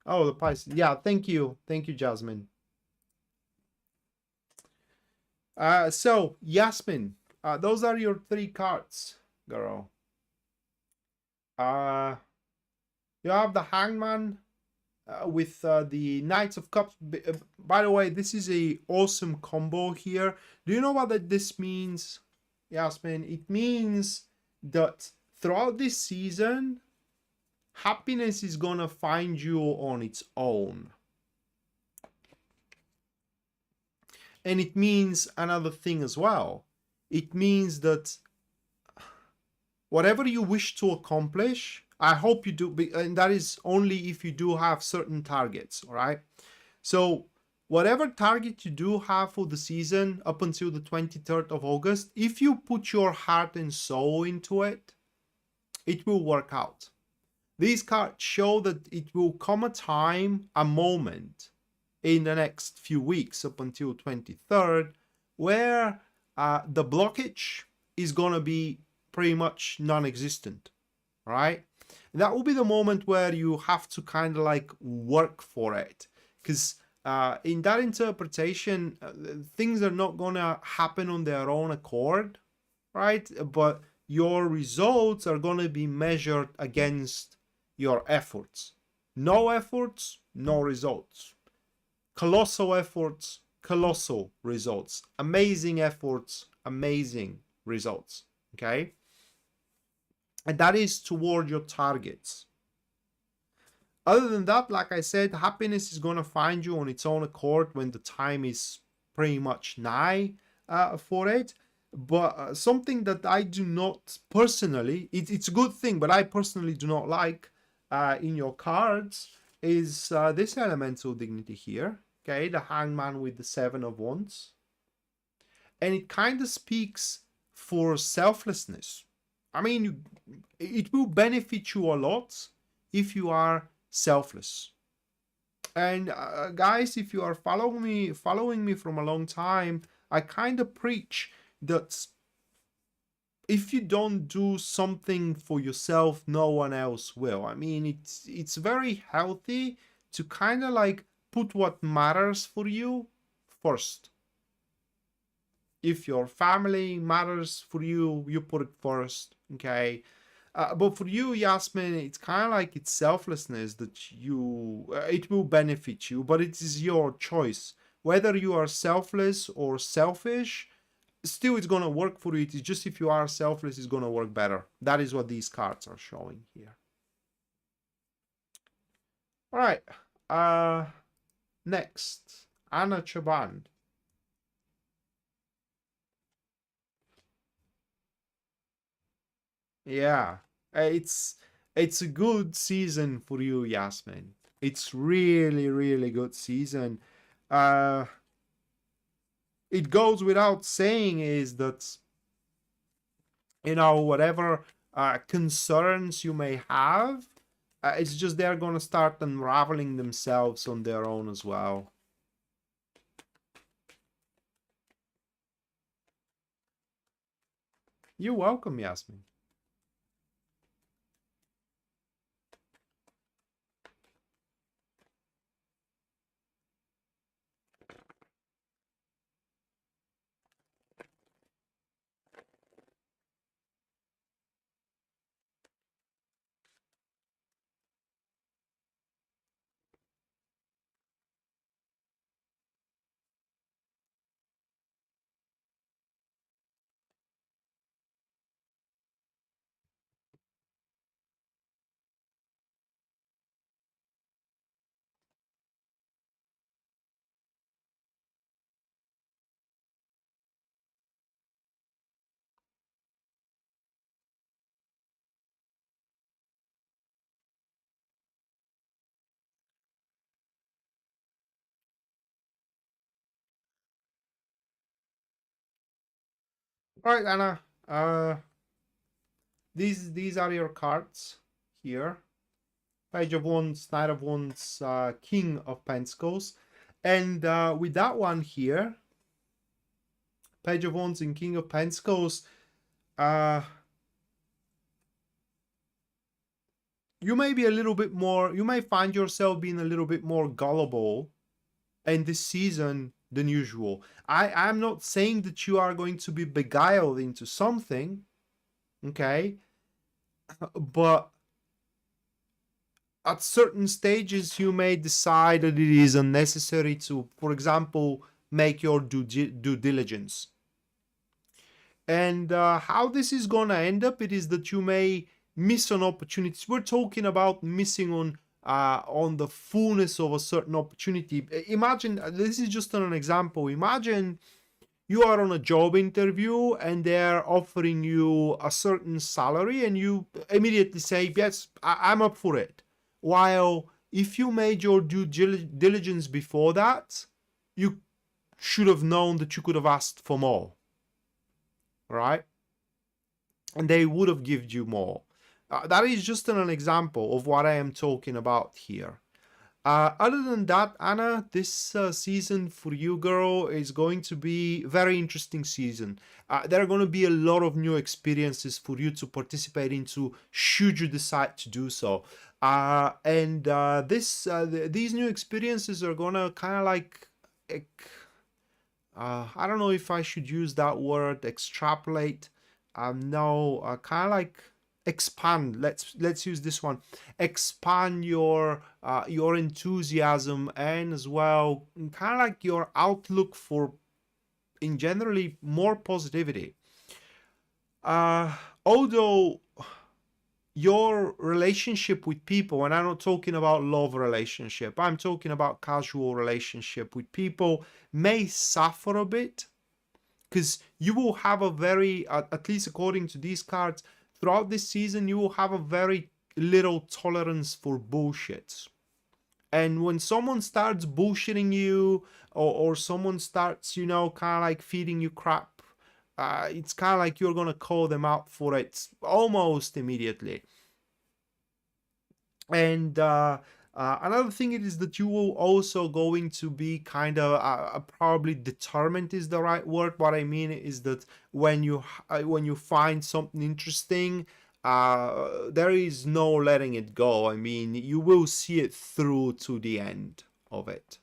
Oh, the Pisces. Yeah, thank you, Jasmine. So Yasmin, those are your three cards, girl. Uh, you have the Hangman, with the Knights of Cups. By the way, this is a awesome combo here. Do you know what this means, Yasmin? It means that throughout this season, happiness is gonna find you on its own. And it means another thing as well. It means that whatever you wish to accomplish, I hope you do, and that is only if you do have certain targets, all right? So whatever target you do have for the season up until the 23rd of August, if you put your heart and soul into it, it will work out. These cards show that it will come a time, a moment in the next few weeks up until 23rd, where the blockage is going to be pretty much non-existent, right? That will be the moment where you have to kind of like work for it, because in that interpretation, things are not going to happen on their own accord, right? But your results are going to be measured against your efforts. No efforts, no results. Colossal efforts, colossal results. Amazing efforts, amazing results. Okay? And that is toward your targets. Other than that, like I said, happiness is going to find you on its own accord when the time is pretty much nigh for it. But something that I do not personally, it's a good thing, but I personally do not like in your cards is this elemental dignity here. Okay, the Hangman with the Seven of Wands. And it kind of speaks for selflessness. I mean, it will benefit you a lot if you are selfless. And guys, if you are following me from a long time, I kind of preach that if you don't do something for yourself, no one else will. I mean, it's very healthy to kind of like put what matters for you first. If your family matters for you, you put it first, okay? But for you, Yasmin, it's kind of like it's selflessness that it will benefit you, but it is your choice. Whether you are selfless or selfish, still it's going to work for you. It's just if you are selfless, it's going to work better. That is what these cards are showing here. All right. Next, Anna Chaban. Yeah, it's a good season for you, Yasmin. It's really, really good season. Uh, it goes without saying is that, whatever concerns you may have, it's just they're gonna start unraveling themselves on their own as well. You're welcome, Yasmin. All right, Anna. These are your cards here. Page of Wands, Knight of Wands, King of Pentacles. And with that one here, Page of Wands and King of Pentacles, you may be a little bit more, you may find yourself being a little bit more gullible in this season than usual. I'm not saying that you are going to be beguiled into something, okay? But at certain stages, you may decide that it is unnecessary to, for example, make your due diligence. And how this is going to end up, it is that you may miss an opportunity. We're talking about missing on the fullness of a certain opportunity. Imagine, this is just an example. Imagine you are on a job interview and they're offering you a certain salary and you immediately say, yes, I'm up for it. While if you made your due diligence before that, you should have known that you could have asked for more, right? And they would have given you more. That is just an example of what I am talking about here. Other than that, Anna, this season for you, girl, is going to be very interesting season. There are going to be a lot of new experiences for you to participate into, should you decide to do so. And these new experiences are going to kind of like, I don't know if I should use that word, extrapolate. No, kind of like expand. Let's use this one. Expand your enthusiasm and as well kind of like your outlook for in generally more positivity. Although your relationship with people, and I'm not talking about love relationship, I'm talking about casual relationship with people, may suffer a bit because you will have a very, at least according to these cards, throughout this season, you will have a very little tolerance for bullshit. And when someone starts bullshitting you, or someone starts, kind of like feeding you crap, it's kind of like you're going to call them out for it almost immediately. And another thing is that you will also going to be kind of probably determined is the right word. What I mean is that when you find something interesting, there is no letting it go. I mean, you will see it through to the end of it,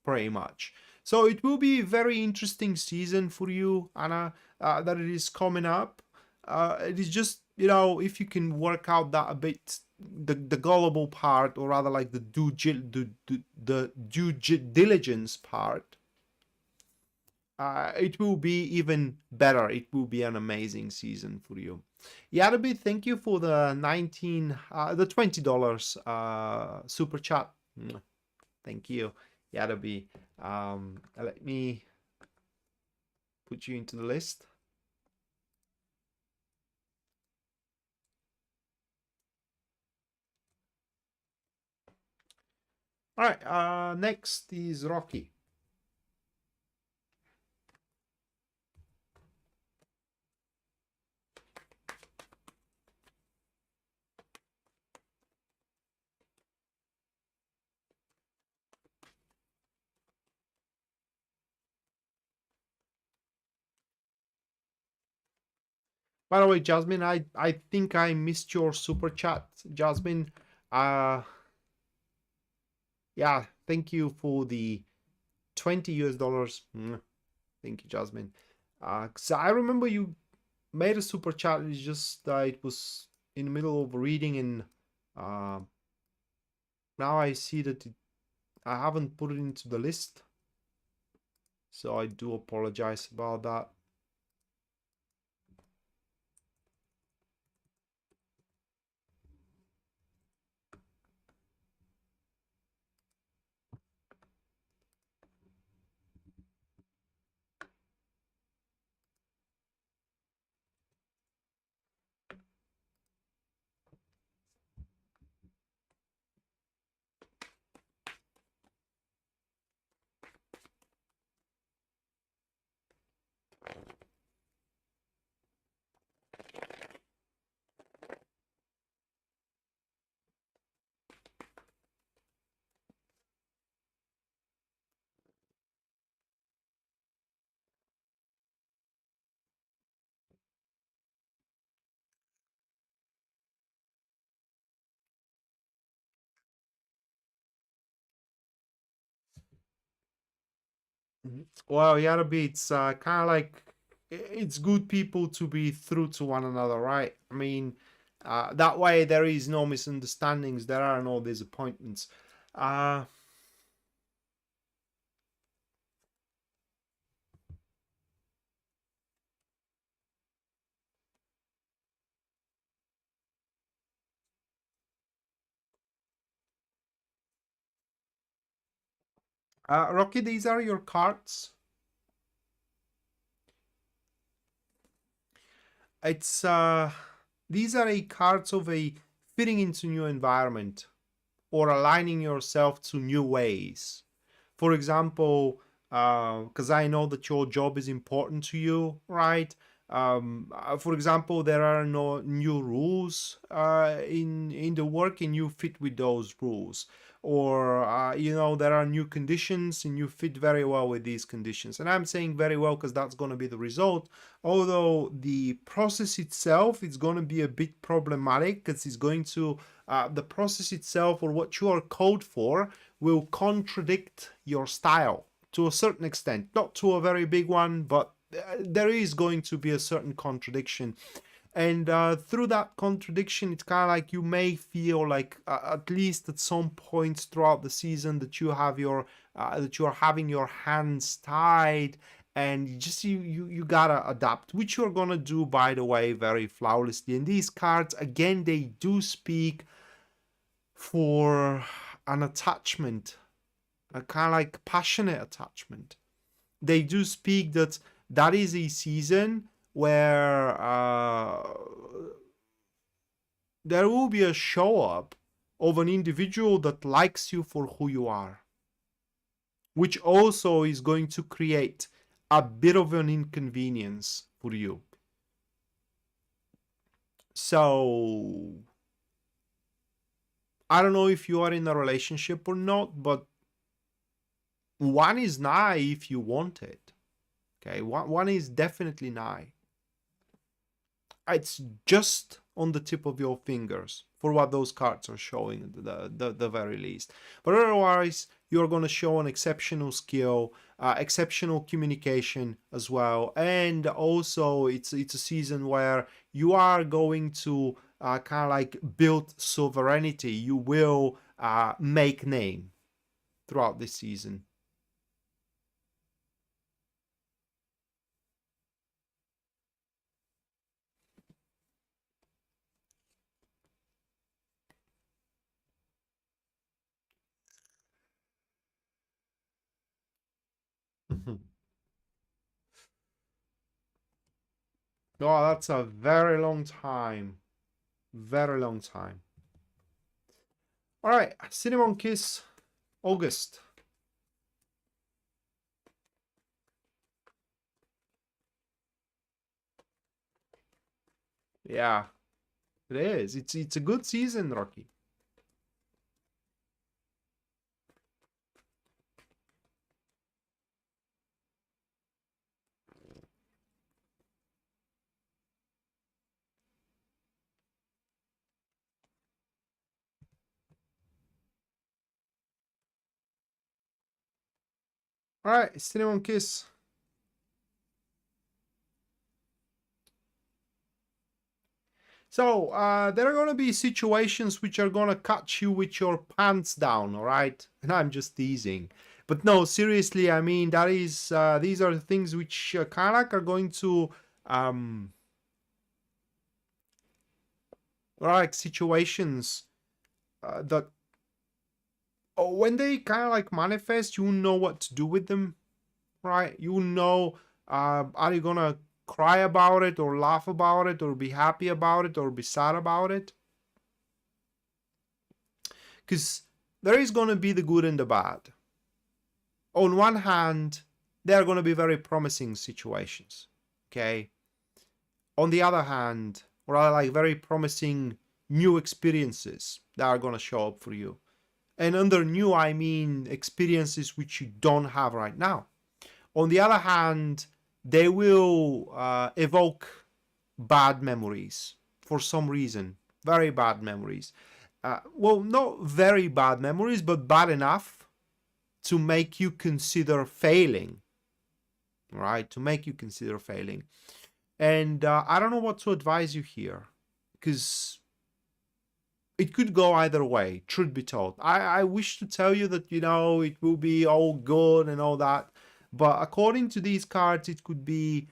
pretty much. So it will be a very interesting season for you, Anna, that it is coming up. It is just, if you can work out that a bit, the gullible part, or rather like the due diligence part, it will be even better. It will be an amazing season for you. Yadabi, thank you for the $20 super chat. Thank you, Yadabi. Let me put you into the list. All right. Next is Rocky. By the way, Jasmine, I think I missed your super chat, Jasmine. Yeah, thank you for the $20 US. Thank you, Jasmine. So I remember you made a super chat. It's just it was in the middle of reading, and now I see that I haven't put it into the list. So I do apologize about that. Well, Yarabi, it's kind of like it's good people to be through to one another, right? I mean, that way there is no misunderstandings, there are no disappointments. Rocky, these are your cards. It's these are a cards of a fitting into new environment or aligning yourself to new ways. For example, because I know that your job is important to you, right? For example, there are no new rules in the work, and you fit with those rules, or there are new conditions, and you fit very well with these conditions. And I'm saying very well because that's going to be the result. Although the process itself is going to be a bit problematic, because it's going to the process itself, or what you are called for, will contradict your style to a certain extent. Not to a very big one, but there is going to be a certain contradiction. And through that contradiction, it's kind of like you may feel like, at least at some points throughout the season, that you have that you are having your hands tied, and you gotta adapt, which you're gonna do, by the way, very flawlessly. And these cards, again, they do speak for an attachment, a kind of like passionate attachment. They do speak that is a season where there will be a show up of an individual that likes you for who you are, which also is going to create a bit of an inconvenience for you. So I don't know if you are in a relationship or not, but one is nigh if you want it. Okay, one is definitely nigh. It's just on the tip of your fingers for what those cards are showing at the very least. But otherwise, you're going to show an exceptional skill, exceptional communication as well. And also, it's a season where you are going to kind of like build sovereignty. You will make name throughout this season. Oh, that's a very long time. Very long time. All right, Cinnamon Kiss, August. Yeah, it is. It's a good season, Rocky. All right, Cinnamon Kiss. So there are gonna be situations which are gonna catch you with your pants down, all right? And I'm just teasing, but no, seriously, I mean that is these are the things which kind of like are going to like situations that when they kind of like manifest, you know what to do with them, right? You know, are you gonna cry about it or laugh about it or be happy about it or be sad about it? Because there is gonna be the good and the bad. On one hand, they are gonna be very promising situations, okay? On the other hand, or are like very promising new experiences that are gonna show up for you. And under new, I mean experiences which you don't have right now. On the other hand, they will evoke bad memories for some reason, very bad memories. Well, not very bad memories, but bad enough to make you consider failing, right? To make you consider failing. And I don't know what to advise you here because it could go either way, truth be told. I wish to tell you that, it will be all good and all that. But according to these cards, it could be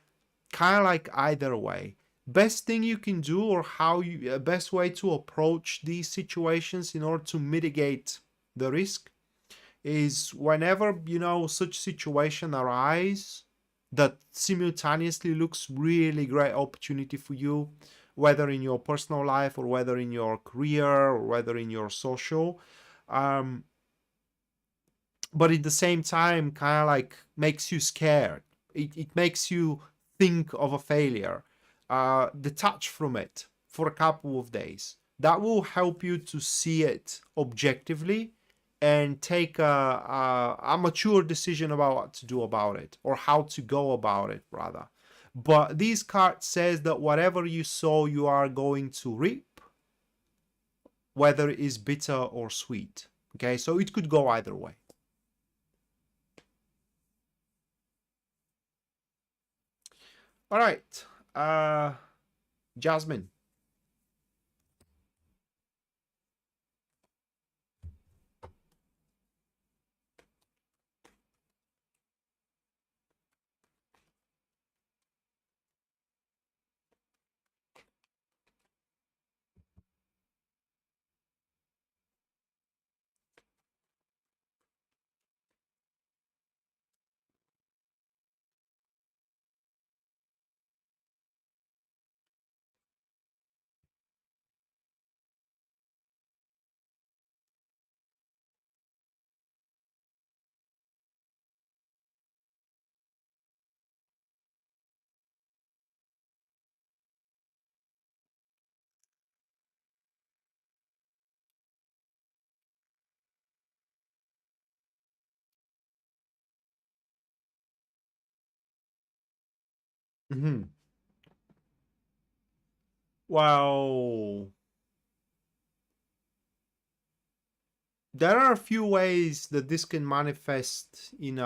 kind of like either way. Best thing you can do, or how you best way to approach these situations in order to mitigate the risk, is whenever such situation arise that simultaneously looks really great opportunity for you, whether in your personal life or whether in your career or whether in your social, um, but at the same time kind of like makes you scared. It makes you think of a failure, detach from it for a couple of days. That will help you to see it objectively and take a mature decision about what to do about it, or how to go about it rather. But these cards says that whatever you sow, you are going to reap, whether it is bitter or sweet. Okay, so it could go either way. All right, Jasmine. Mm-hmm. Well, there are a few ways that this can manifest in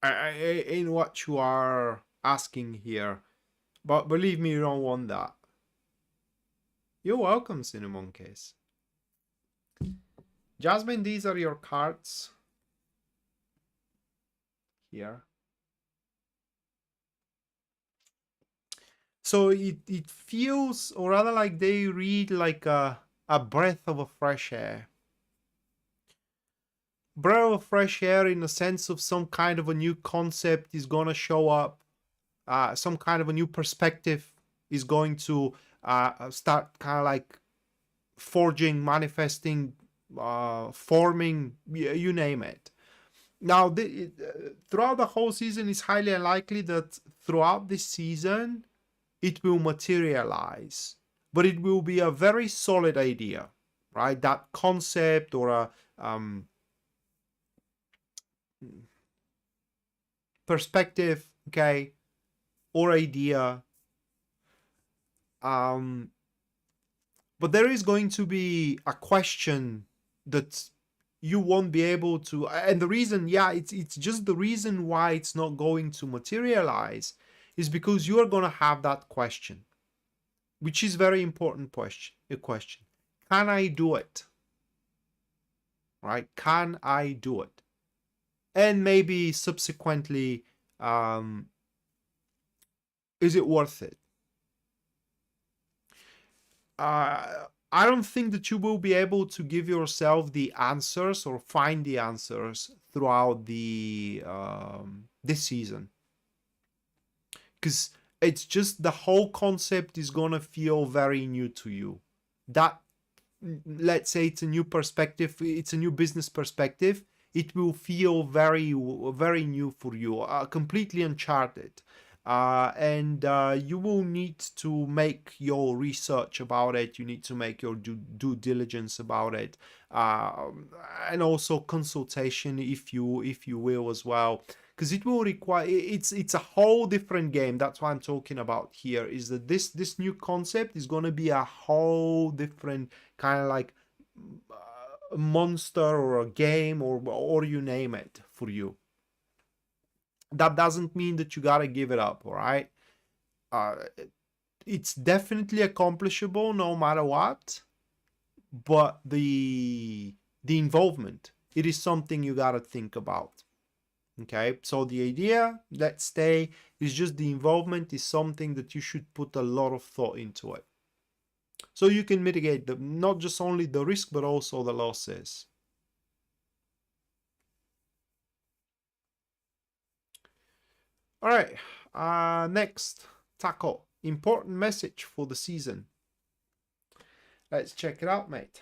in what you are asking here, but believe me, you don't want that. You're welcome, Cinnamon Case. Jasmine, these are your cards here. So it feels, or rather like they read like a breath of a fresh air. Breath of fresh air in the sense of some kind of a new concept is going to show up. Some kind of a new perspective is going to start kind of like forging, manifesting, forming, you name it. Now, throughout the whole season, it's highly unlikely that throughout this season, it will materialize, but it will be a very solid idea, right? That concept or a perspective, okay, or idea. But there is going to be a question that you won't be able to, and the reason, yeah, it's just the reason why it's not going to materialize is because you are going to have that question, which is very important question. A question: can I do it? Right? Can I do it? And maybe subsequently, is it worth it? I don't think that you will be able to give yourself the answers or find the answers throughout the this season, because it's just the whole concept is gonna feel very new to you. That, let's say it's a new perspective, it's a new business perspective, it will feel very very new for you, completely uncharted. And you will need to make your research about it, you need to make your due diligence about it, and also consultation if you will as well, because it will require, it's a whole different game. That's what I'm talking about here, is that this new concept is going to be a whole different kind of like monster or a game or you name it for you. That doesn't mean that you gotta give it up, all right? uh, it's definitely accomplishable no matter what, but the involvement, it is something you gotta think about. Okay, so the idea, let's stay, is just the involvement is something that you should put a lot of thought into it, so you can mitigate the, not just only the risk but also the losses. All right, next, Taco, important message for the season. Let's check it out, mate.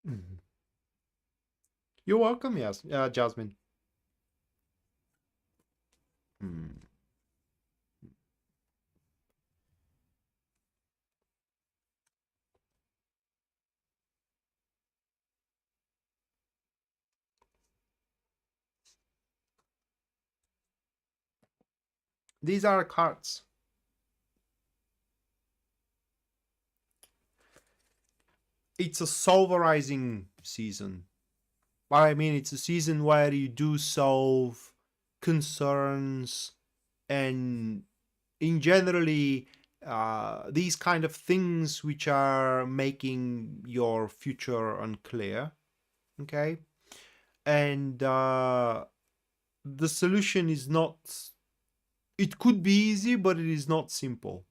Mhm. You're welcome, yes, Jasmine. Hmm. These are cards. It's a solverizing season. What I mean, it's a season where you do solve concerns and in generally these kind of things which are making your future unclear. Okay, and the solution is not, it could be easy, but it is not simple.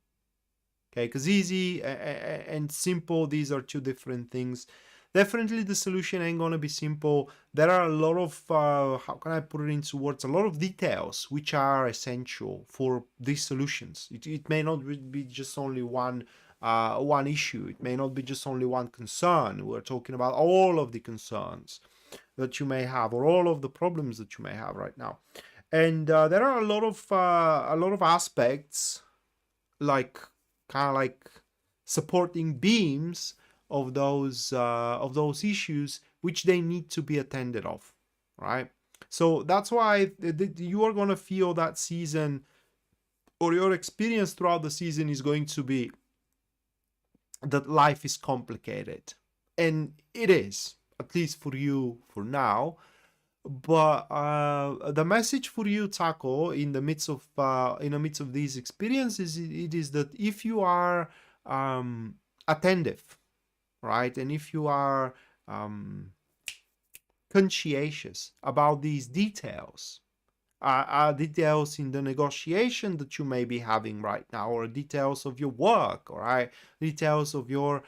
Okay, because easy and simple, these are two different things. definitely the solution ain't gonna be simple. There are a lot of how can I put it into words, a lot of details which are essential for these solutions. It may not be just only one issue. It may not be just only one concern. We're talking about all of the concerns that you may have, or all of the problems that you may have right now. And there are a lot of aspects, like kind of like supporting beams of those issues, which they need to be attended of, right? So that's why you are going to feel that season, or your experience throughout the season is going to be that life is complicated, and it is, at least for you for now. But the message for you, Taco, in the midst of these experiences, it is that if you are attentive, right, and if you are conscientious about these details, details in the negotiation that you may be having right now, or details of your work, or right, details of your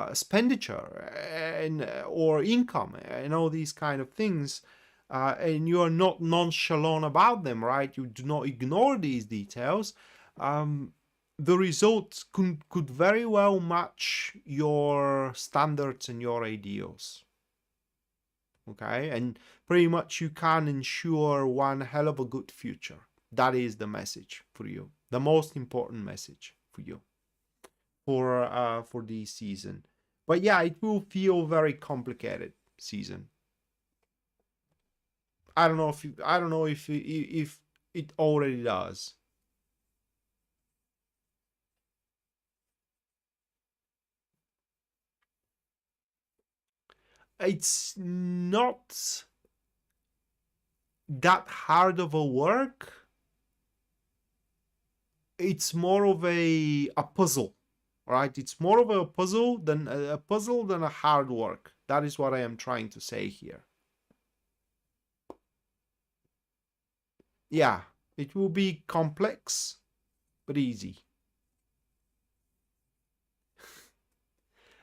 expenditure and or income, and all these kind of things. And you are not nonchalant about them, right? You do not ignore these details. The results could very well match your standards and your ideals. Okay, and pretty much you can ensure one hell of a good future. That is the message for you, the most important message for you for this season. But yeah, it will feel very complicated season. I don't know if it already does. It's not that hard of a work. It's more of a puzzle, right? It's more of a puzzle than a hard work. That is what I am trying to say here. Yeah, it will be complex, but easy.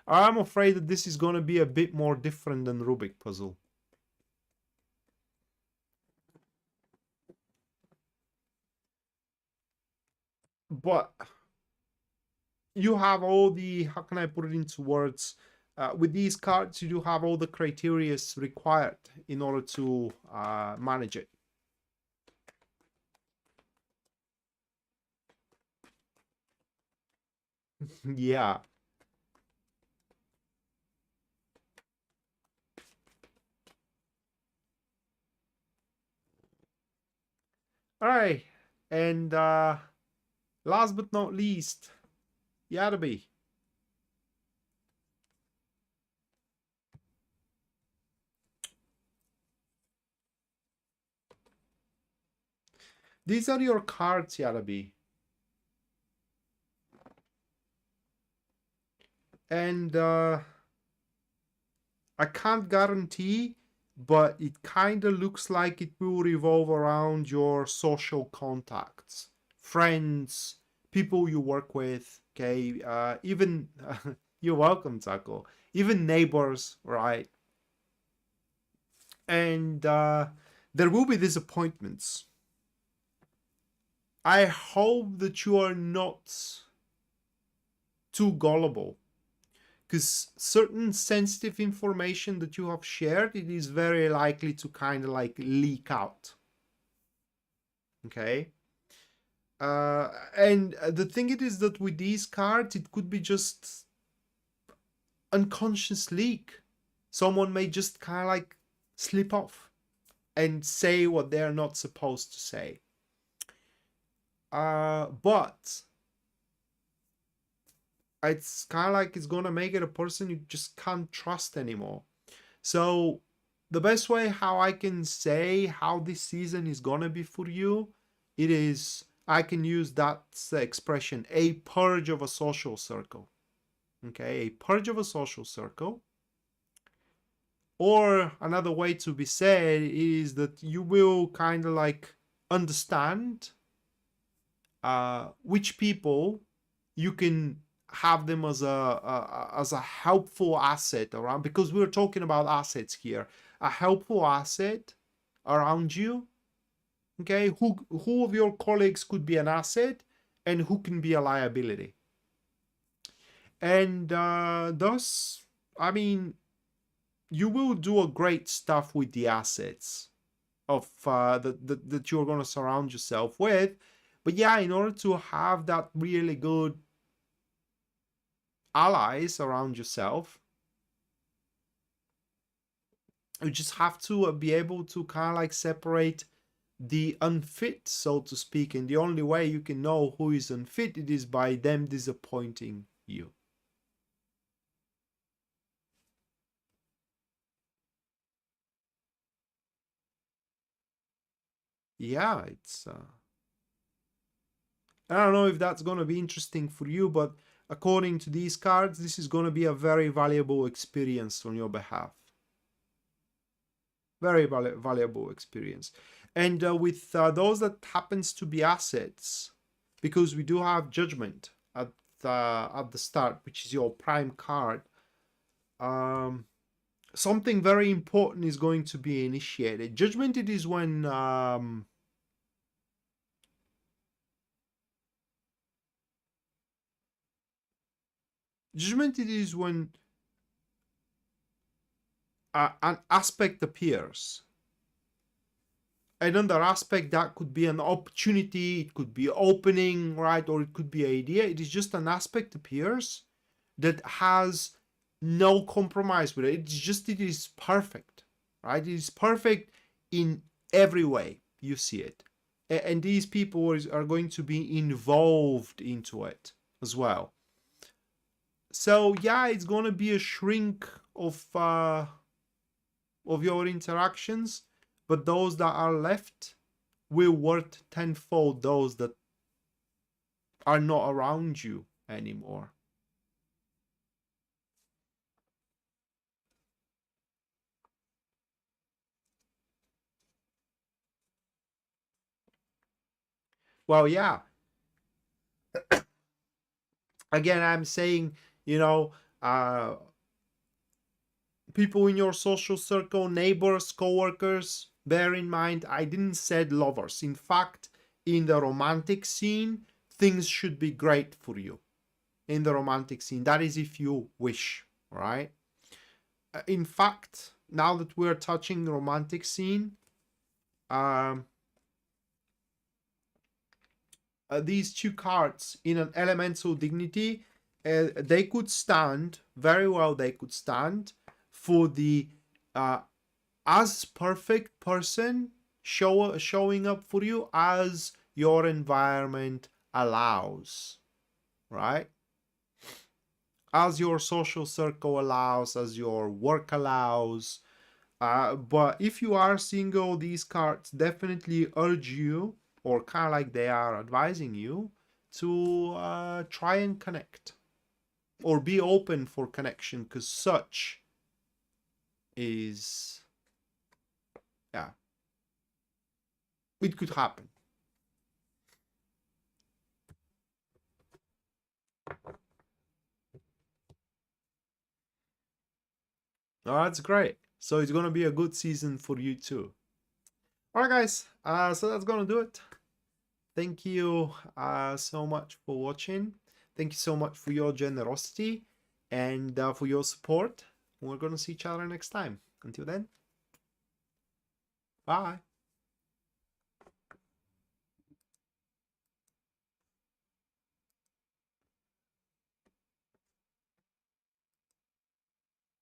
I'm afraid that this is going to be a bit more different than Rubik puzzle. But you have all the, how can I put it into words? With these cards, you do have all the criteria required in order to manage it. Yeah. All right. And last but not least, Yadabi. These are your cards, Yadabi. And I can't guarantee, but it kind of looks like it will revolve around your social contacts, friends, people you work with, okay? Even, you're welcome, Taco. Even neighbors, right? And there will be disappointments. I hope that you are not too gullible, because certain sensitive information that you have shared, it is very likely to kind of like leak out. Okay. And the thing it is that with these cards, it could be just unconscious leak. Someone may just kind of like slip off and say what they're not supposed to say. But it's kind of like it's gonna make it a person you just can't trust anymore. So the best way how I can say how this season is gonna be for you, it is, I can use that expression, a purge of a social circle. Okay, a purge of a social circle. Or another way to be said is that you will kind of like understand which people you can have them as a helpful asset around, because we're talking about assets here, a helpful asset around you. Okay, who of your colleagues could be an asset and who can be a liability? And thus, I mean, you will do a great stuff with the assets of that you're going to surround yourself with. But yeah, in order to have that really good allies around yourself, you just have to be able to kind of like separate the unfit, so to speak. And the only way you can know who is unfit, it is by them disappointing you. Yeah, it's I don't know if that's going to be interesting for you, but according to these cards, this is going to be a very valuable experience on your behalf. Very valuable experience. And with those that happens to be assets, because we do have judgment at the start, which is your prime card, something very important is going to be initiated. Judgment, it is when judgment, it is when an aspect appears. Another aspect, that could be an opportunity, it could be opening, right? Or it could be idea. It is just an aspect appears that has no compromise with it. It's just, it is perfect, right? It is perfect in every way you see it. And these people are going to be involved into it as well. So yeah, it's going to be a shrink of your interactions, but those that are left will worth tenfold those that are not around you anymore. Well, yeah. Again, I'm saying, you know, people in your social circle, neighbors, co-workers, bear in mind, I didn't say lovers. In fact, in the romantic scene, things should be great for you. In the romantic scene, that is if you wish, right? In fact, now that we're touching the romantic scene, these two cards in an elemental dignity, they could stand very well. They could stand for the as perfect person showing up for you as your environment allows, right? As your social circle allows, as your work allows. But if you are single, these cards definitely urge you, or kind of like they are advising you, to try and connect or be open for connection, because such is, yeah, it could happen. Oh, that's great. So it's going to be a good season for you too. All right, guys. So that's going to do it. Thank you so much for watching. Thank you so much for your generosity and for your support. We're going to see each other next time. Until then, bye.